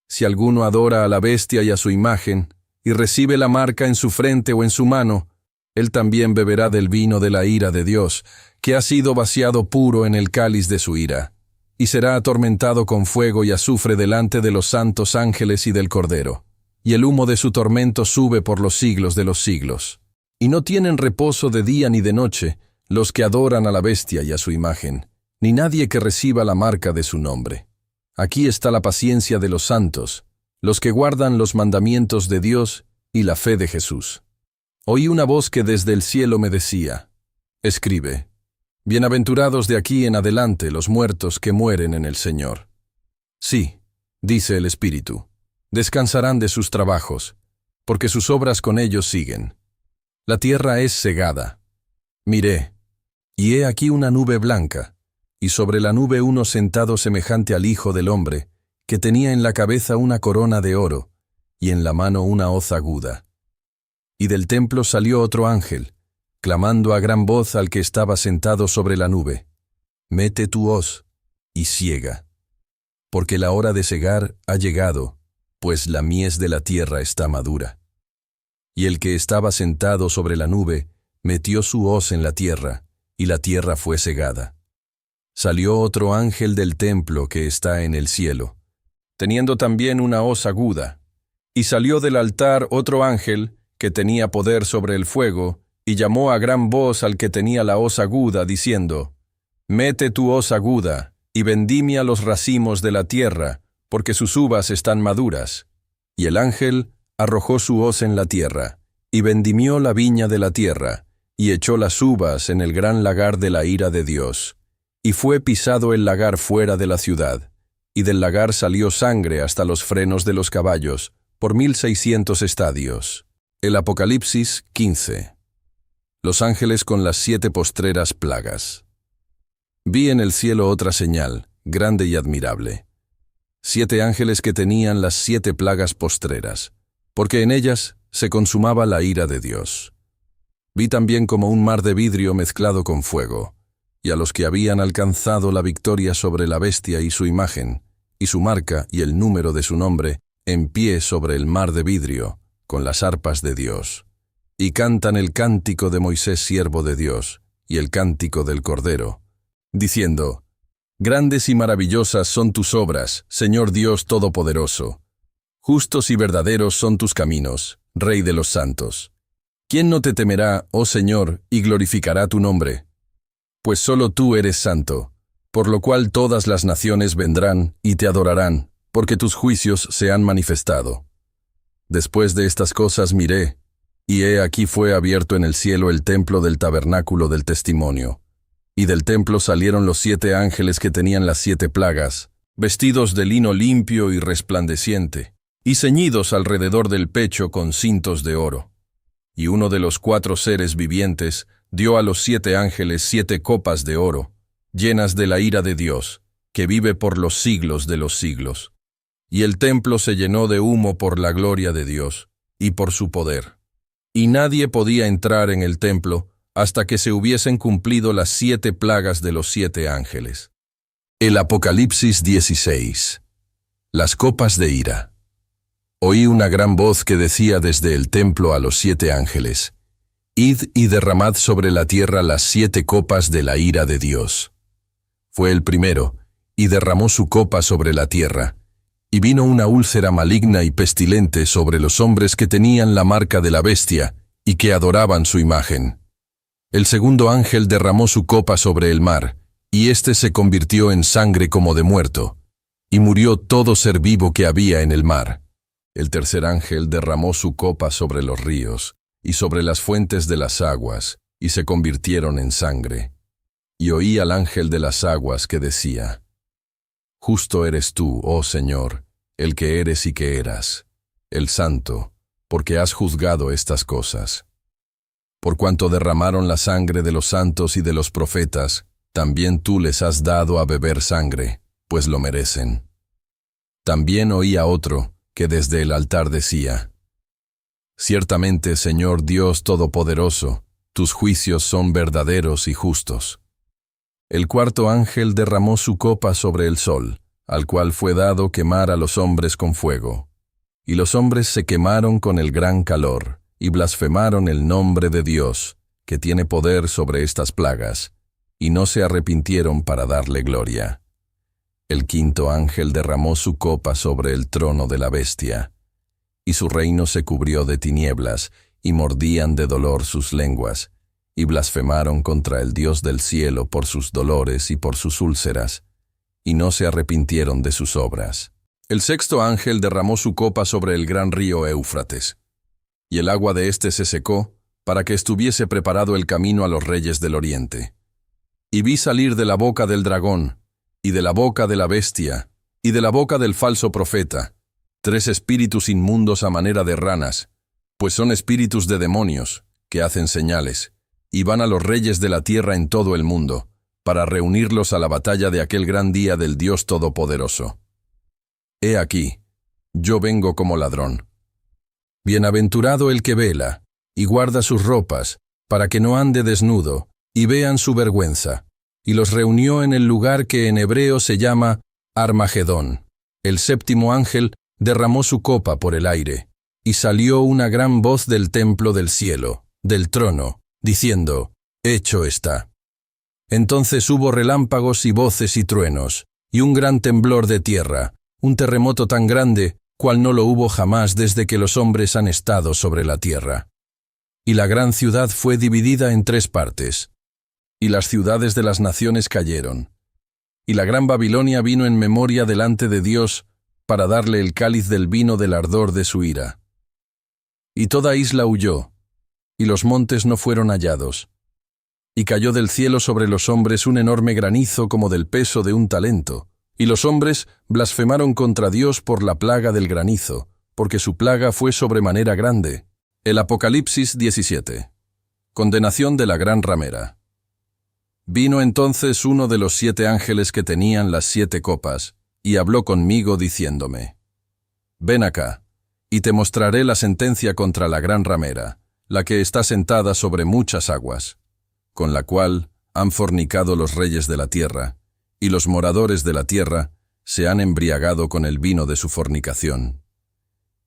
si alguno adora a la bestia y a su imagen, y recibe la marca en su frente o en su mano, él también beberá del vino de la ira de Dios, que ha sido vaciado puro en el cáliz de su ira, y será atormentado con fuego y azufre delante de los santos ángeles y del Cordero. Y el humo de su tormento sube por los siglos de los siglos. Y no tienen reposo de día ni de noche los que adoran a la bestia y a su imagen, ni nadie que reciba la marca de su nombre. Aquí está la paciencia de los santos, los que guardan los mandamientos de Dios y la fe de Jesús. oí una voz que desde el cielo me decía: escribe, bienaventurados de aquí en adelante los muertos que mueren en el Señor. Sí, dice el Espíritu, descansarán de sus trabajos, porque sus obras con ellos siguen. La tierra es segada. Miré, y he aquí una nube blanca, y sobre la nube uno sentado semejante al Hijo del Hombre, que tenía en la cabeza una corona de oro, y en la mano una hoz aguda. Y del templo salió otro ángel, clamando a gran voz al que estaba sentado sobre la nube: mete tu hoz y siega, porque la hora de segar ha llegado, pues la mies de la tierra está madura. Y el que estaba sentado sobre la nube metió su hoz en la tierra, y la tierra fue segada. Salió otro ángel del templo que está en el cielo, teniendo también una hoz aguda. Y salió del altar otro ángel que tenía poder sobre el fuego, y llamó a gran voz al que tenía la hoz aguda, diciendo: mete tu hoz aguda, y vendimia los racimos de la tierra, porque sus uvas están maduras. Y el ángel arrojó su hoz en la tierra, y vendimió la viña de la tierra, y echó las uvas en el gran lagar de la ira de Dios. Y fue pisado el lagar fuera de la ciudad, y del lagar salió sangre hasta los frenos de los caballos, por 1600 estadios. El Apocalipsis 15. Los ángeles con las 7 postreras plagas. Vi en el cielo otra señal, grande y admirable: 7 ángeles que tenían las 7 plagas postreras, porque en ellas se consumaba la ira de Dios. Vi también como un mar de vidrio mezclado con fuego, y a los que habían alcanzado la victoria sobre la bestia y su imagen, y su marca y el número de su nombre, en pie sobre el mar de vidrio, con las arpas de Dios. Y cantan el cántico de Moisés siervo de Dios, y el cántico del Cordero, diciendo: grandes y maravillosas son tus obras, Señor Dios Todopoderoso. Justos y verdaderos son tus caminos, Rey de los santos. ¿Quién no te temerá, oh Señor, y glorificará tu nombre? Pues solo tú eres santo, por lo cual todas las naciones vendrán y te adorarán, porque tus juicios se han manifestado. Después de estas cosas miré, y he aquí fue abierto en el cielo el templo del tabernáculo del testimonio. Y del templo salieron los 7 ángeles que tenían las 7 plagas, vestidos de lino limpio y resplandeciente, y ceñidos alrededor del pecho con cintos de oro. Y uno de los 4 seres vivientes dio a los 7 ángeles 7 copas de oro, llenas de la ira de Dios, que vive por los siglos de los siglos. Y el templo se llenó de humo por la gloria de Dios, y por su poder. Y nadie podía entrar en el templo hasta que se hubiesen cumplido las 7 plagas de los 7 ángeles. El Apocalipsis 16. Las copas de ira. Oí una gran voz que decía desde el templo a los 7 ángeles: id y derramad sobre la tierra las 7 copas de la ira de Dios. Fue el primero, y derramó su copa sobre la tierra, y vino una úlcera maligna y pestilente sobre los hombres que tenían la marca de la bestia y que adoraban su imagen. El segundo ángel derramó su copa sobre el mar, y éste se convirtió en sangre como de muerto, y murió todo ser vivo que había en el mar. El tercer ángel derramó su copa sobre los ríos y sobre las fuentes de las aguas, y se convirtieron en sangre. Y oí al ángel de las aguas que decía: justo eres tú, oh Señor, el que eres y que eras, el Santo, porque has juzgado estas cosas. Por cuanto derramaron la sangre de los santos y de los profetas, también tú les has dado a beber sangre, pues lo merecen. También oí a otro, que desde el altar decía: ciertamente, Señor Dios Todopoderoso, tus juicios son verdaderos y justos. El cuarto ángel derramó su copa sobre el sol, al cual fue dado quemar a los hombres con fuego. Y los hombres se quemaron con el gran calor, y blasfemaron el nombre de Dios, que tiene poder sobre estas plagas, y no se arrepintieron para darle gloria. El quinto ángel derramó su copa sobre el trono de la bestia, y su reino se cubrió de tinieblas, y mordían de dolor sus lenguas, y blasfemaron contra el Dios del cielo por sus dolores y por sus úlceras, y no se arrepintieron de sus obras. El sexto ángel derramó su copa sobre el gran río Éufrates, y el agua de éste se secó, para que estuviese preparado el camino a los reyes del oriente. Y vi salir de la boca del dragón, y de la boca de la bestia, y de la boca del falso profeta, 3 espíritus inmundos a manera de ranas, pues son espíritus de demonios, que hacen señales, y van a los reyes de la tierra en todo el mundo, para reunirlos a la batalla de aquel gran día del Dios Todopoderoso. He aquí, yo vengo como ladrón. Bienaventurado el que vela, y guarda sus ropas, para que no ande desnudo, y vean su vergüenza. Y los reunió en el lugar que en hebreo se llama Armagedón. El 7º ángel derramó su copa por el aire, y salió una gran voz del templo del cielo, del trono, diciendo, hecho está. Entonces hubo relámpagos y voces y truenos, y un gran temblor de tierra, un terremoto tan grande, cual no lo hubo jamás desde que los hombres han estado sobre la tierra. Y la gran ciudad fue dividida en 3 partes, y las ciudades de las naciones cayeron. Y la gran Babilonia vino en memoria delante de Dios para darle el cáliz del vino del ardor de su ira. Y toda isla huyó, y los montes no fueron hallados. Y cayó del cielo sobre los hombres un enorme granizo como del peso de un talento, y los hombres blasfemaron contra Dios por la plaga del granizo, porque su plaga fue sobremanera grande. El Apocalipsis 17. Condenación de la gran ramera. Vino entonces uno de los 7 ángeles que tenían las 7 copas, y habló conmigo diciéndome, ven acá, y te mostraré la sentencia contra la gran ramera, la que está sentada sobre muchas aguas, con la cual han fornicado los reyes de la tierra, y los moradores de la tierra se han embriagado con el vino de su fornicación.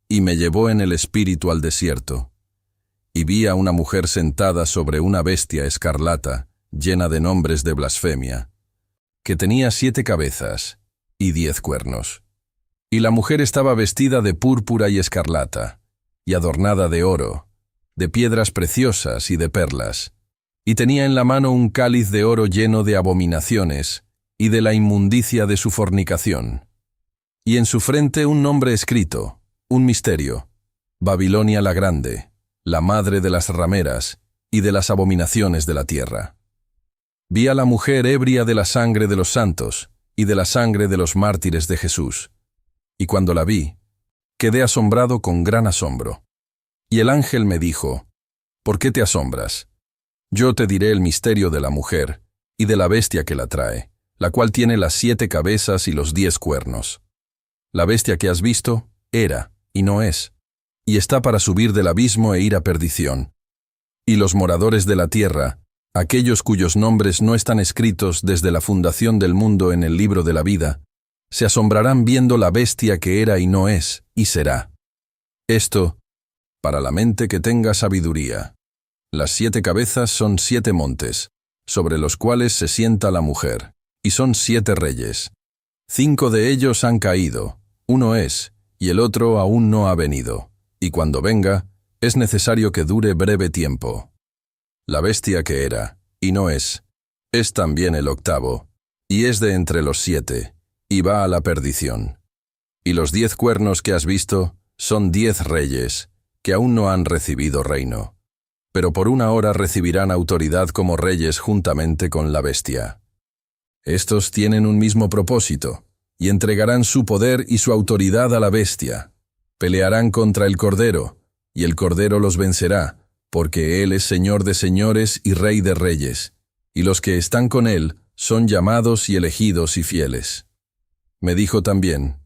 Y me llevó en el espíritu al desierto, y vi a una mujer sentada sobre una bestia escarlata, llena de nombres de blasfemia, que tenía 7 cabezas y 10 cuernos. Y la mujer estaba vestida de púrpura y escarlata, y adornada de oro, de piedras preciosas y de perlas, y tenía en la mano un cáliz de oro lleno de abominaciones y de la inmundicia de su fornicación. Y en su frente un nombre escrito, un misterio, Babilonia la Grande, la madre de las rameras y de las abominaciones de la tierra. Vi a la mujer ebria de la sangre de los santos y de la sangre de los mártires de Jesús. Y cuando la vi, quedé asombrado con gran asombro. Y el ángel me dijo, ¿por qué te asombras? Yo te diré el misterio de la mujer y de la bestia que la trae, la cual tiene las 7 cabezas y los 10 cuernos. La bestia que has visto era y no es, y está para subir del abismo e ir a perdición. Y los moradores de la tierra, aquellos cuyos nombres no están escritos desde la fundación del mundo en el libro de la vida, se asombrarán viendo la bestia que era y no es, y será. Esto, para la mente que tenga sabiduría. Las 7 cabezas son 7 montes, sobre los cuales se sienta la mujer, y son 7 reyes. 5 de ellos han caído, uno es, y el otro aún no ha venido, y cuando venga, es necesario que dure breve tiempo. La bestia que era, y no es también el 8º, y es de entre los 7, y va a la perdición. Y los 10 cuernos que has visto son 10 reyes, que aún no han recibido reino, pero por una hora recibirán autoridad como reyes juntamente con la bestia. Estos tienen un mismo propósito, y entregarán su poder y su autoridad a la bestia. Pelearán contra el Cordero, y el Cordero los vencerá, porque Él es Señor de señores y Rey de reyes, y los que están con Él son llamados y elegidos y fieles. Me dijo también,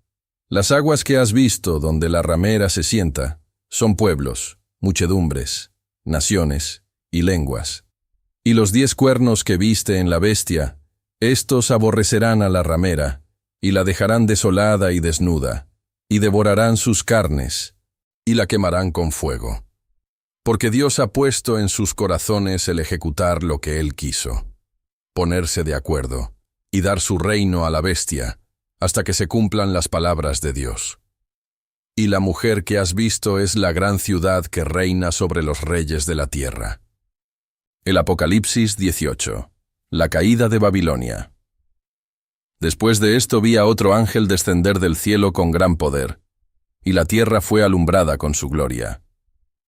las aguas que has visto donde la ramera se sienta son pueblos, muchedumbres, naciones y lenguas. Y los 10 cuernos que viste en la bestia, estos aborrecerán a la ramera, y la dejarán desolada y desnuda, y devorarán sus carnes, y la quemarán con fuego. Porque Dios ha puesto en sus corazones el ejecutar lo que Él quiso, ponerse de acuerdo, y dar su reino a la bestia, hasta que se cumplan las palabras de Dios. Y la mujer que has visto es la gran ciudad que reina sobre los reyes de la tierra. El Apocalipsis 18. La caída de Babilonia. Después de esto vi a otro ángel descender del cielo con gran poder, y la tierra fue alumbrada con su gloria.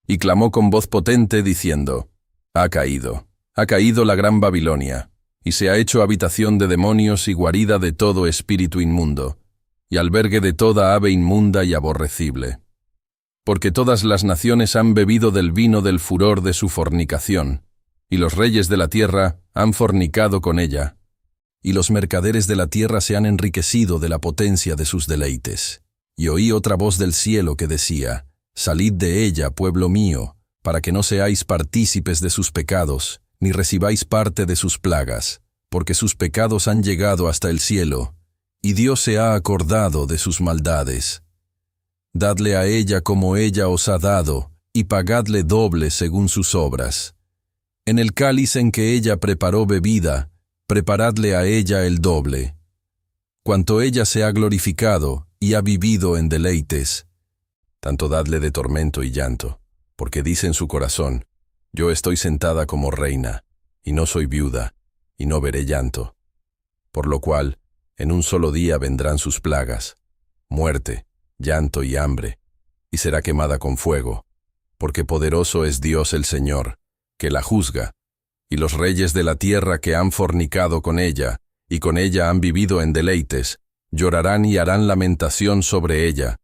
y clamó con voz potente diciendo: ha caído la gran Babilonia, y se ha hecho habitación de demonios y guarida de todo espíritu inmundo, y albergue de toda ave inmunda y aborrecible. Porque todas las naciones han bebido del vino del furor de su fornicación, y los reyes de la tierra han fornicado con ella, y los mercaderes de la tierra se han enriquecido de la potencia de sus deleites. Y oí otra voz del cielo que decía: salid de ella, pueblo mío, para que no seáis partícipes de sus pecados, ni recibáis parte de sus plagas, porque sus pecados han llegado hasta el cielo, y Dios se ha acordado de sus maldades. Dadle a ella como ella os ha dado, y pagadle doble según sus obras. En el cáliz en que ella preparó bebida, preparadle a ella el doble. Cuanto ella se ha glorificado y ha vivido en deleites, tanto dadle de tormento y llanto, porque dice en su corazón: yo estoy sentada como reina, y no soy viuda, y no veré llanto. Por lo cual, en un solo día vendrán sus plagas, muerte, llanto y hambre, y será quemada con fuego, porque poderoso es Dios el Señor, que la juzga, y los reyes de la tierra que han fornicado con ella, y con ella han vivido en deleites, llorarán y harán lamentación sobre ella,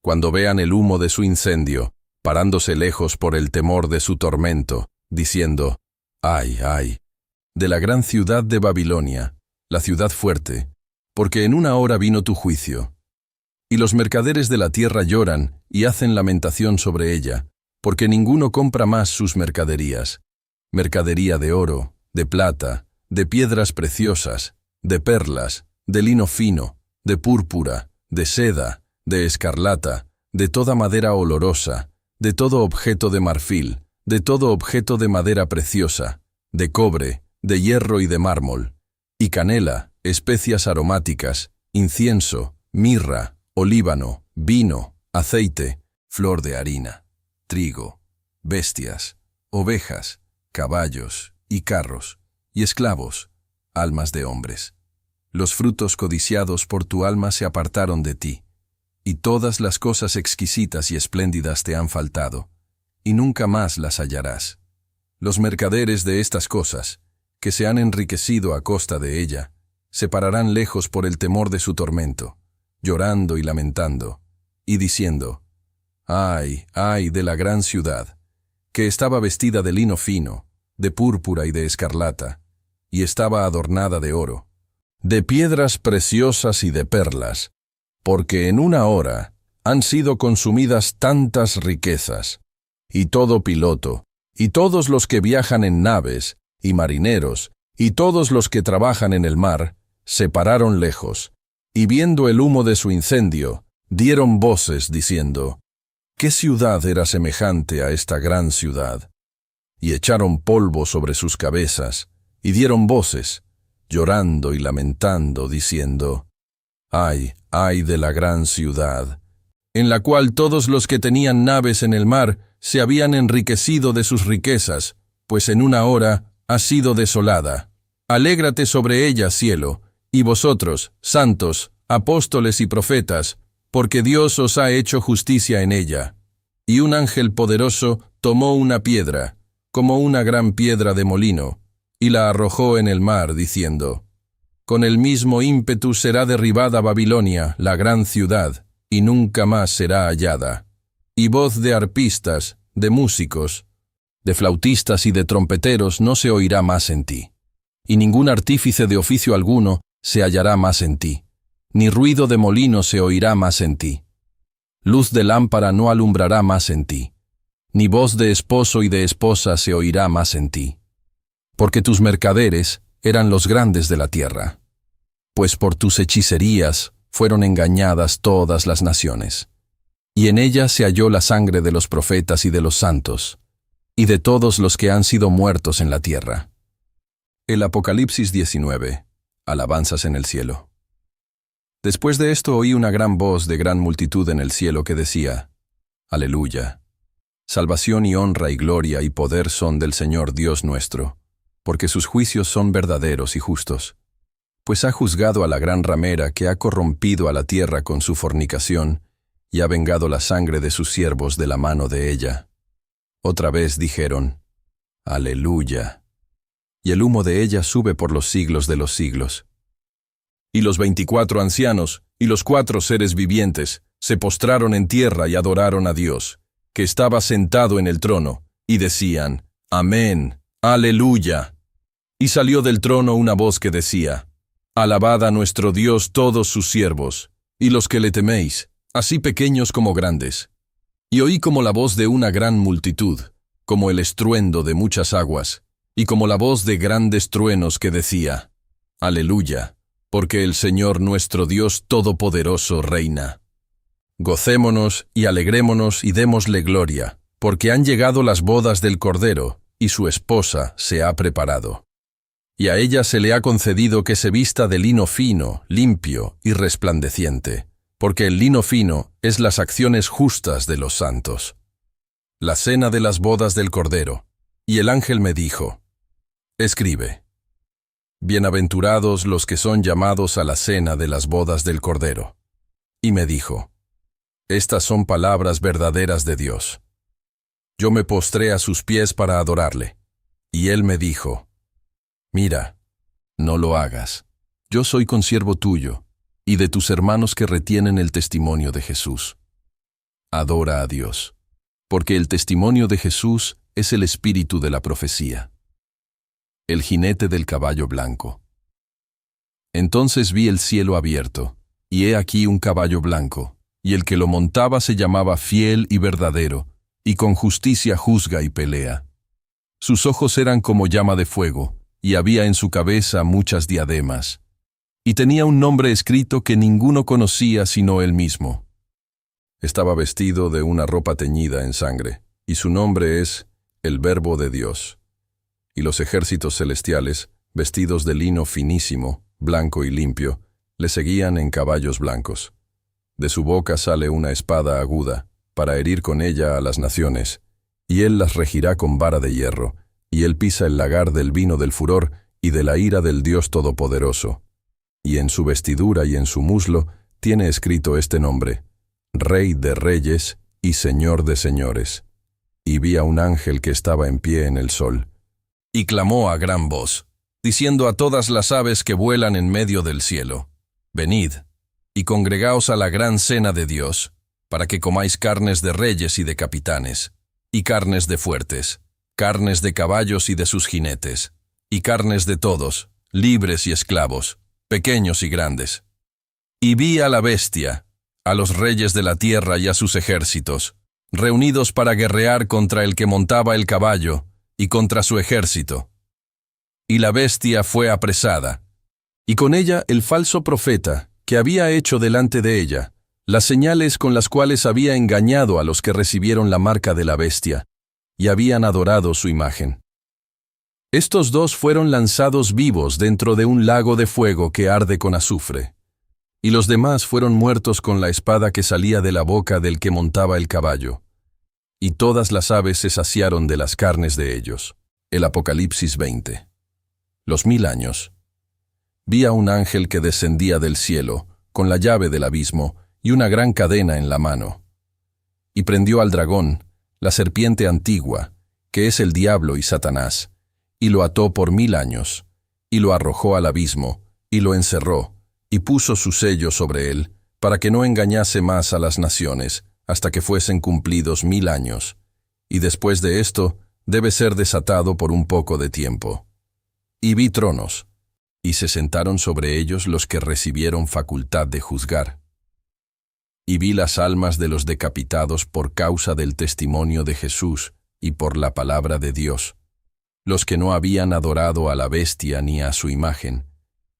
cuando vean el humo de su incendio, parándose lejos por el temor de su tormento, diciendo: ay, ay, de la gran ciudad de Babilonia, la ciudad fuerte, porque en una hora vino tu juicio. Y los mercaderes de la tierra lloran y hacen lamentación sobre ella, porque ninguno compra más sus mercaderías, mercadería de oro, de plata, de piedras preciosas, de perlas, de lino fino, de púrpura, de seda, de escarlata, de toda madera olorosa, de todo objeto de marfil, de todo objeto de madera preciosa, de cobre, de hierro y de mármol, y canela, especias aromáticas, incienso, mirra, olíbano, vino, aceite, flor de harina, trigo, bestias, ovejas, caballos y carros, y esclavos, almas de hombres. Los frutos codiciados por tu alma se apartaron de ti, y todas las cosas exquisitas y espléndidas te han faltado, y nunca más las hallarás. Los mercaderes de estas cosas, que se han enriquecido a costa de ella, se pararán lejos por el temor de su tormento, llorando y lamentando, y diciendo: ay, ay de la gran ciudad, que estaba vestida de lino fino, de púrpura y de escarlata, y estaba adornada de oro, de piedras preciosas y de perlas, porque en una hora han sido consumidas tantas riquezas, y todo piloto, y todos los que viajan en naves, y marineros, y todos los que trabajan en el mar, se pararon lejos, y viendo el humo de su incendio, dieron voces diciendo: ¿qué ciudad era semejante a esta gran ciudad? Y echaron polvo sobre sus cabezas, y dieron voces, llorando y lamentando, diciendo: ay, ay de la gran ciudad, en la cual todos los que tenían naves en el mar se habían enriquecido de sus riquezas, pues en una hora ha sido desolada. Alégrate sobre ella, cielo, y vosotros, santos, apóstoles y profetas, porque Dios os ha hecho justicia en ella. Y un ángel poderoso tomó una piedra, como una gran piedra de molino, y la arrojó en el mar, diciendo: con el mismo ímpetu será derribada Babilonia, la gran ciudad, y nunca más será hallada. Y voz de arpistas, de músicos, de flautistas y de trompeteros no se oirá más en ti. Y ningún artífice de oficio alguno se hallará más en ti, ni ruido de molino se oirá más en ti. Luz de lámpara no alumbrará más en ti, ni voz de esposo y de esposa se oirá más en ti. Porque tus mercaderes eran los grandes de la tierra, pues por tus hechicerías fueron engañadas todas las naciones. Y en ella se halló la sangre de los profetas y de los santos, y de todos los que han sido muertos en la tierra. El Apocalipsis 19. Alabanzas en el cielo. Después de esto oí una gran voz de gran multitud en el cielo que decía: Aleluya. Salvación y honra y gloria y poder son del Señor Dios nuestro, porque sus juicios son verdaderos y justos. Pues ha juzgado a la gran ramera que ha corrompido a la tierra con su fornicación, y ha vengado la sangre de sus siervos de la mano de ella. Otra vez dijeron, Aleluya. Y el humo de ella sube por los siglos de los siglos. Y los 24 ancianos y los 4 seres vivientes se postraron en tierra y adoraron a Dios, que estaba sentado en el trono, y decían, Amén, Aleluya. Y salió del trono una voz que decía, Alabad a nuestro Dios todos sus siervos, y los que le teméis, así pequeños como grandes. Y oí como la voz de una gran multitud, como el estruendo de muchas aguas, y como la voz de grandes truenos que decía, Aleluya, porque el Señor nuestro Dios Todopoderoso reina. Gocémonos y alegrémonos y démosle gloria, porque han llegado las bodas del Cordero, y su esposa se ha preparado. Y a ella se le ha concedido que se vista de lino fino, limpio y resplandeciente, porque el lino fino es las acciones justas de los santos. La cena de las bodas del Cordero. Y el ángel me dijo, Escribe, Bienaventurados los que son llamados a la cena de las bodas del Cordero. Y me dijo, Estas son palabras verdaderas de Dios. Yo me postré a sus pies para adorarle, y él me dijo, Mira, no lo hagas. Yo soy consiervo tuyo, y de tus hermanos que retienen el testimonio de Jesús. Adora a Dios, porque el testimonio de Jesús es el espíritu de la profecía. El jinete del caballo blanco. Entonces vi el cielo abierto, y he aquí un caballo blanco, y el que lo montaba se llamaba Fiel y Verdadero, y con justicia juzga y pelea. Sus ojos eran como llama de fuego, y había en su cabeza muchas diademas. Y tenía un nombre escrito que ninguno conocía sino él mismo. Estaba vestido de una ropa teñida en sangre, y su nombre es el Verbo de Dios. Y los ejércitos celestiales, vestidos de lino finísimo, blanco y limpio, le seguían en caballos blancos. De su boca sale una espada aguda, para herir con ella a las naciones, y él las regirá con vara de hierro, y él pisa el lagar del vino del furor y de la ira del Dios Todopoderoso. Y en su vestidura y en su muslo tiene escrito este nombre, Rey de Reyes y Señor de Señores. Y vi a un ángel que estaba en pie en el sol, y clamó a gran voz, diciendo a todas las aves que vuelan en medio del cielo, Venid, y congregaos a la gran cena de Dios, para que comáis carnes de reyes y de capitanes, y carnes de fuertes, carnes de caballos y de sus jinetes, y carnes de todos, libres y esclavos, pequeños y grandes. Y vi a la bestia, a los reyes de la tierra y a sus ejércitos, reunidos para guerrear contra el que montaba el caballo, y contra su ejército. Y la bestia fue apresada, y con ella el falso profeta, que había hecho delante de ella, las señales con las cuales había engañado a los que recibieron la marca de la bestia, y habían adorado su imagen. Estos dos fueron lanzados vivos dentro de un lago de fuego que arde con azufre, y los demás fueron muertos con la espada que salía de la boca del que montaba el caballo. Y todas las aves se saciaron de las carnes de ellos. El Apocalipsis 20. Los 1000 años. Vi a un ángel que descendía del cielo, con la llave del abismo y una gran cadena en la mano. Y prendió al dragón, la serpiente antigua, que es el diablo y Satanás, y lo ató por 1000 años, y lo arrojó al abismo, y lo encerró, y puso su sello sobre él, para que no engañase más a las naciones, hasta que fuesen cumplidos 1000 años, y después de esto debe ser desatado por un poco de tiempo. Y vi tronos, y se sentaron sobre ellos los que recibieron facultad de juzgar. Y vi las almas de los decapitados por causa del testimonio de Jesús y por la palabra de Dios, los que no habían adorado a la bestia ni a su imagen,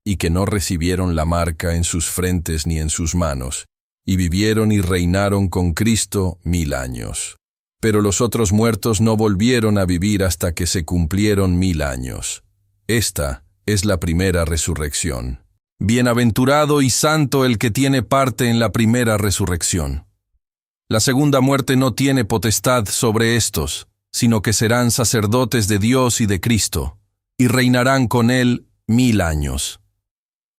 y que no recibieron la marca en sus frentes ni en sus manos, y vivieron y reinaron con Cristo 1000 años. Pero los otros muertos no volvieron a vivir hasta que se cumplieron 1000 años. Esta es la primera resurrección. Bienaventurado y santo el que tiene parte en la primera resurrección. La segunda muerte no tiene potestad sobre estos, sino que serán sacerdotes de Dios y de Cristo, y reinarán con él 1000 años.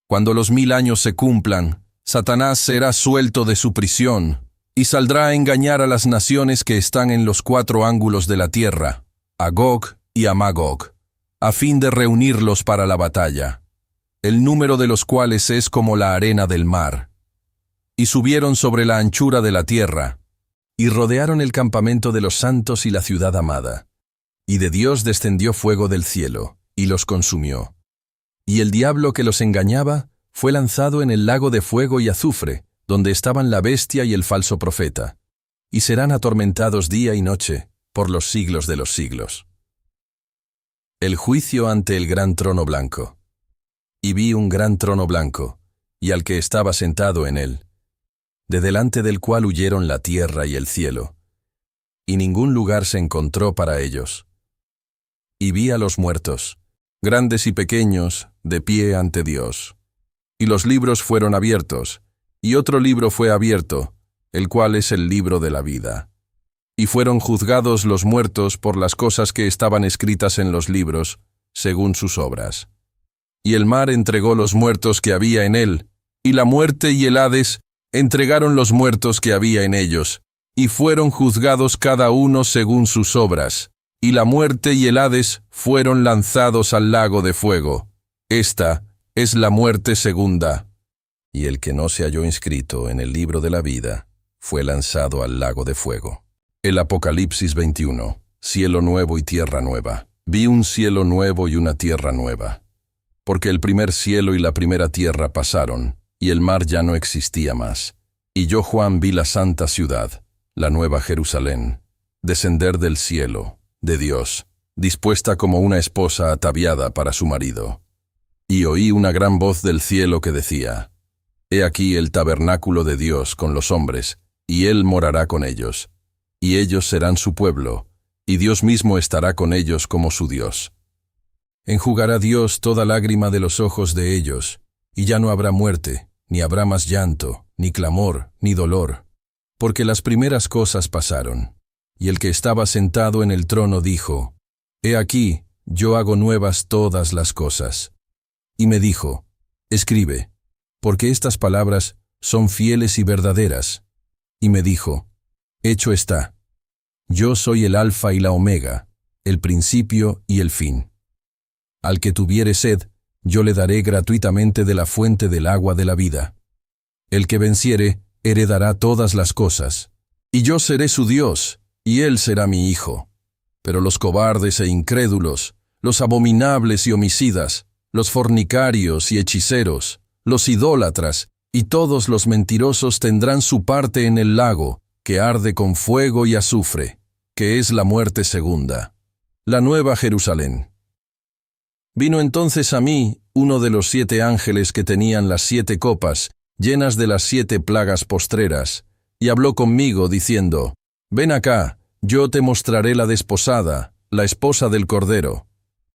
Cuando los 1000 años se cumplan, Satanás será suelto de su prisión, y saldrá a engañar a las naciones que están en los 4 ángulos de la tierra, a Gog y a Magog, a fin de reunirlos para la batalla, el número de los cuales es como la arena del mar. Y subieron sobre la anchura de la tierra, y rodearon el campamento de los santos y la ciudad amada. Y de Dios descendió fuego del cielo, y los consumió. Y el diablo que los engañaba fue lanzado en el lago de fuego y azufre, donde estaban la bestia y el falso profeta, y serán atormentados día y noche, por los siglos de los siglos. El juicio ante el gran trono blanco. Y vi un gran trono blanco, y al que estaba sentado en él, de delante del cual huyeron la tierra y el cielo, y ningún lugar se encontró para ellos. Y vi a los muertos, grandes y pequeños, de pie ante Dios. Y los libros fueron abiertos, y otro libro fue abierto, el cual es el libro de la vida. Y fueron juzgados los muertos por las cosas que estaban escritas en los libros, según sus obras. Y el mar entregó los muertos que había en él, y la muerte y el Hades entregaron los muertos que había en ellos, y fueron juzgados cada uno según sus obras, y la muerte y el Hades fueron lanzados al lago de fuego. Esta es la muerte segunda. Y el que no se halló inscrito en el libro de la vida fue lanzado al lago de fuego. El Apocalipsis 21. Cielo nuevo y tierra nueva. Vi un cielo nuevo y una tierra nueva. Porque el primer cielo y la primera tierra pasaron, y el mar ya no existía más. Y yo, Juan, vi la santa ciudad, la nueva Jerusalén, descender del cielo, de Dios, dispuesta como una esposa ataviada para su marido. Y oí una gran voz del cielo que decía: He aquí el tabernáculo de Dios con los hombres, y Él morará con ellos. Y ellos serán su pueblo, y Dios mismo estará con ellos como su Dios. Enjugará Dios toda lágrima de los ojos de ellos, y ya no habrá muerte, ni habrá más llanto, ni clamor, ni dolor, porque las primeras cosas pasaron. Y el que estaba sentado en el trono dijo: He aquí, yo hago nuevas todas las cosas. Y me dijo: Escribe, porque estas palabras son fieles y verdaderas. Y me dijo: Hecho está. Yo soy el Alfa y la Omega, el principio y el fin. Al que tuviere sed, yo le daré gratuitamente de la fuente del agua de la vida. El que venciere, heredará todas las cosas. Y yo seré su Dios, y él será mi hijo. Pero los cobardes e incrédulos, los abominables y homicidas, los fornicarios y hechiceros, los idólatras, y todos los mentirosos tendrán su parte en el lago, que arde con fuego y azufre, que es la muerte segunda, la nueva Jerusalén. Vino entonces a mí uno de los 7 ángeles que tenían las 7 copas, llenas de las 7 plagas postreras, y habló conmigo, diciendo: Ven acá, yo te mostraré la desposada, la esposa del Cordero.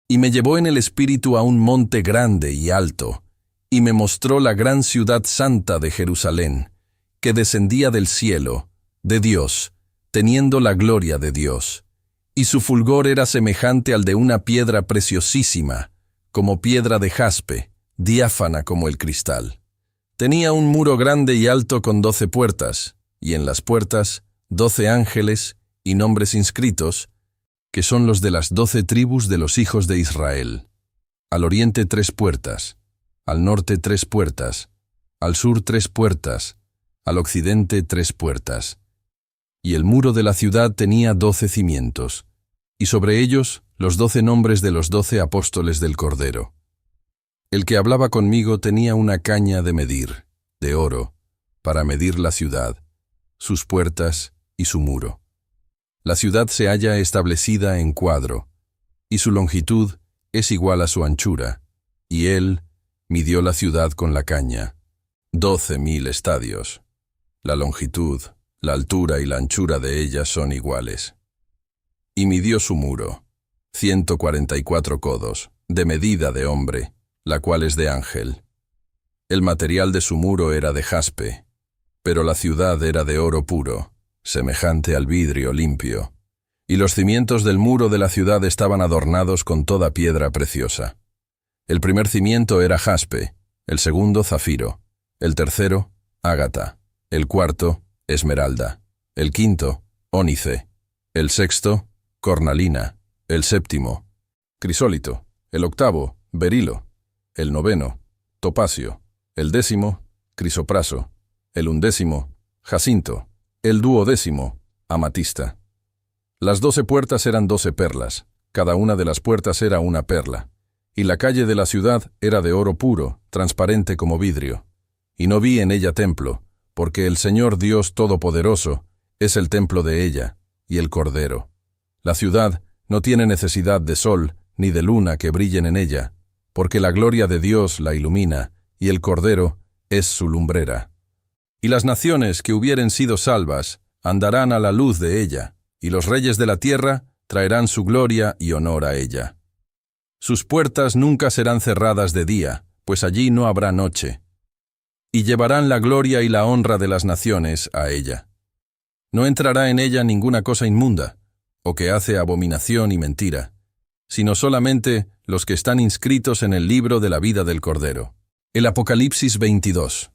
Y me llevó en el espíritu a un monte grande y alto, y me mostró la gran ciudad santa de Jerusalén, que descendía del cielo, de Dios, teniendo la gloria de Dios. Y su fulgor era semejante al de una piedra preciosísima, como piedra de jaspe, diáfana como el cristal. Tenía un muro grande y alto con 12 puertas, y en las puertas 12 ángeles y nombres inscritos, que son los de las 12 tribus de los hijos de Israel. Al oriente 3 puertas, al norte 3 puertas, al sur 3 puertas, al occidente 3 puertas. Y el muro de la ciudad tenía 12 cimientos, y sobre ellos los 12 nombres de los 12 apóstoles del Cordero. El que hablaba conmigo tenía una caña de medir, de oro, para medir la ciudad, sus puertas y su muro. La ciudad se halla establecida en cuadro, y su longitud es igual a su anchura, y él midió la ciudad con la caña, 12.000 estadios. La longitud, la altura y la anchura de ella son iguales. Y midió su muro, 144 codos, de medida de hombre, la cual es de ángel. El material de su muro era de jaspe, pero la ciudad era de oro puro, semejante al vidrio limpio, y los cimientos del muro de la ciudad estaban adornados con toda piedra preciosa. El primer cimiento era jaspe, el segundo zafiro, el tercero ágata, el cuarto esmeralda; el quinto, ónice; el sexto, cornalina; el séptimo, crisólito; el octavo, berilo; el noveno, topacio; el décimo, crisopraso; el undécimo, jacinto; el duodécimo, amatista. Las 12 puertas eran 12 perlas, cada una de las puertas era una perla, y la calle de la ciudad era de oro puro, transparente como vidrio. Y no vi en ella templo, porque el Señor Dios Todopoderoso es el templo de ella, y el Cordero. La ciudad no tiene necesidad de sol ni de luna que brillen en ella, porque la gloria de Dios la ilumina, y el Cordero es su lumbrera. Y las naciones que hubieren sido salvas andarán a la luz de ella, y los reyes de la tierra traerán su gloria y honor a ella. Sus puertas nunca serán cerradas de día, pues allí no habrá noche. Y llevarán la gloria y la honra de las naciones a ella. No entrará en ella ninguna cosa inmunda, o que hace abominación y mentira, sino solamente los que están inscritos en el libro de la vida del Cordero. El Apocalipsis 22.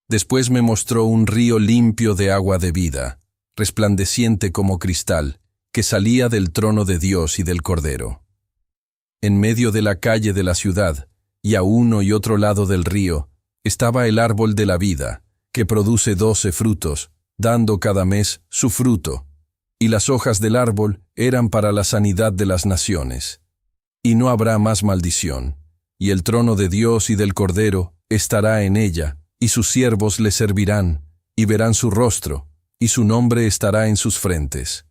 Después me mostró un río limpio de agua de vida, resplandeciente como cristal, que salía del trono de Dios y del Cordero. En medio de la calle de la ciudad, y a uno y otro lado del río, estaba el árbol de la vida, que produce 12 frutos, dando cada mes su fruto, y las hojas del árbol eran para la sanidad de las naciones. Y no habrá más maldición, y el trono de Dios y del Cordero estará en ella, y sus siervos le servirán, y verán su rostro, y su nombre estará en sus frentes.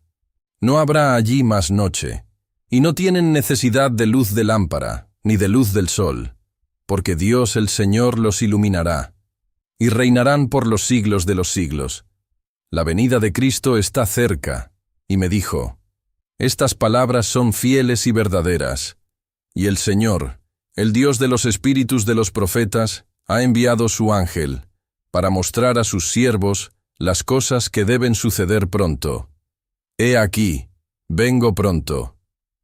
No habrá allí más noche, y no tienen necesidad de luz de lámpara, ni de luz del sol, porque Dios el Señor los iluminará, y reinarán por los siglos de los siglos. La venida de Cristo está cerca, y me dijo: estas palabras son fieles y verdaderas, y el Señor, el Dios de los espíritus de los profetas, ha enviado su ángel, para mostrar a sus siervos las cosas que deben suceder pronto. He aquí, vengo pronto.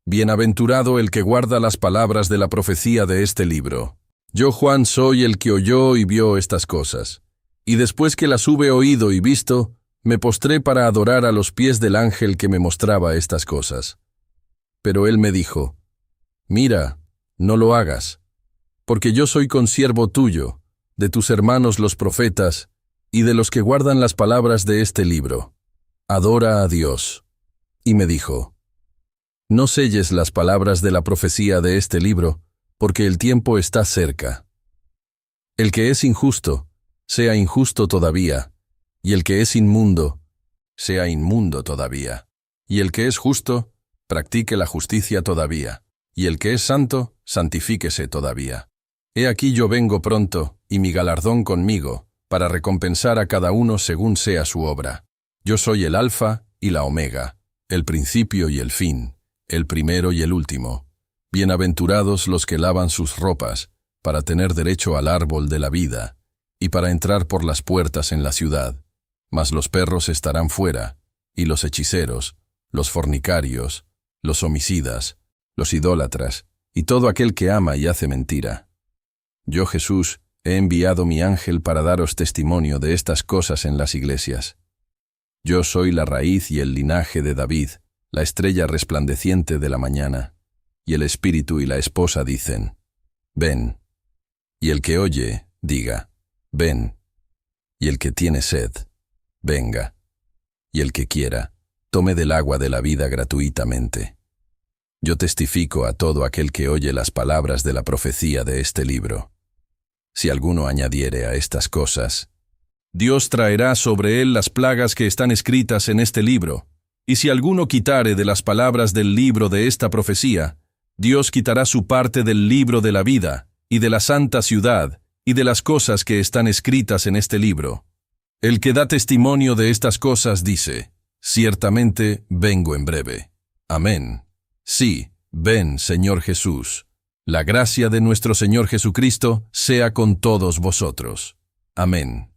Bienaventurado el que guarda las palabras de la profecía de este libro. Yo, Juan, soy el que oyó y vio estas cosas. Y después que las hube oído y visto, me postré para adorar a los pies del ángel que me mostraba estas cosas. Pero él me dijo: mira, no lo hagas, porque yo soy consiervo tuyo, de tus hermanos los profetas, y de los que guardan las palabras de este libro. Adora a Dios. Y me dijo: no selles las palabras de la profecía de este libro, porque el tiempo está cerca. El que es injusto, sea injusto todavía, y el que es inmundo, sea inmundo todavía. Y el que es justo, practique la justicia todavía, y el que es santo, santifíquese todavía. He aquí yo vengo pronto, y mi galardón conmigo, para recompensar a cada uno según sea su obra. Yo soy el Alfa y la Omega, el principio y el fin, el primero y el último. Bienaventurados los que lavan sus ropas, para tener derecho al árbol de la vida, y para entrar por las puertas en la ciudad. Mas los perros estarán fuera, y los hechiceros, los fornicarios, los homicidas, los idólatras, y todo aquel que ama y hace mentira. Yo, Jesús, he enviado mi ángel para daros testimonio de estas cosas en las iglesias. Yo soy la raíz y el linaje de David, la estrella resplandeciente de la mañana. Y el espíritu y la esposa dicen: ven. Y el que oye, diga: ven. Y el que tiene sed, venga. Y el que quiera, tome del agua de la vida gratuitamente. Yo testifico a todo aquel que oye las palabras de la profecía de este libro. Si alguno añadiere a estas cosas, Dios traerá sobre él las plagas que están escritas en este libro. Y si alguno quitare de las palabras del libro de esta profecía, Dios quitará su parte del libro de la vida, y de la santa ciudad, y de las cosas que están escritas en este libro. El que da testimonio de estas cosas dice: ciertamente vengo en breve. Amén. Sí, ven, Señor Jesús. La gracia de nuestro Señor Jesucristo sea con todos vosotros. Amén.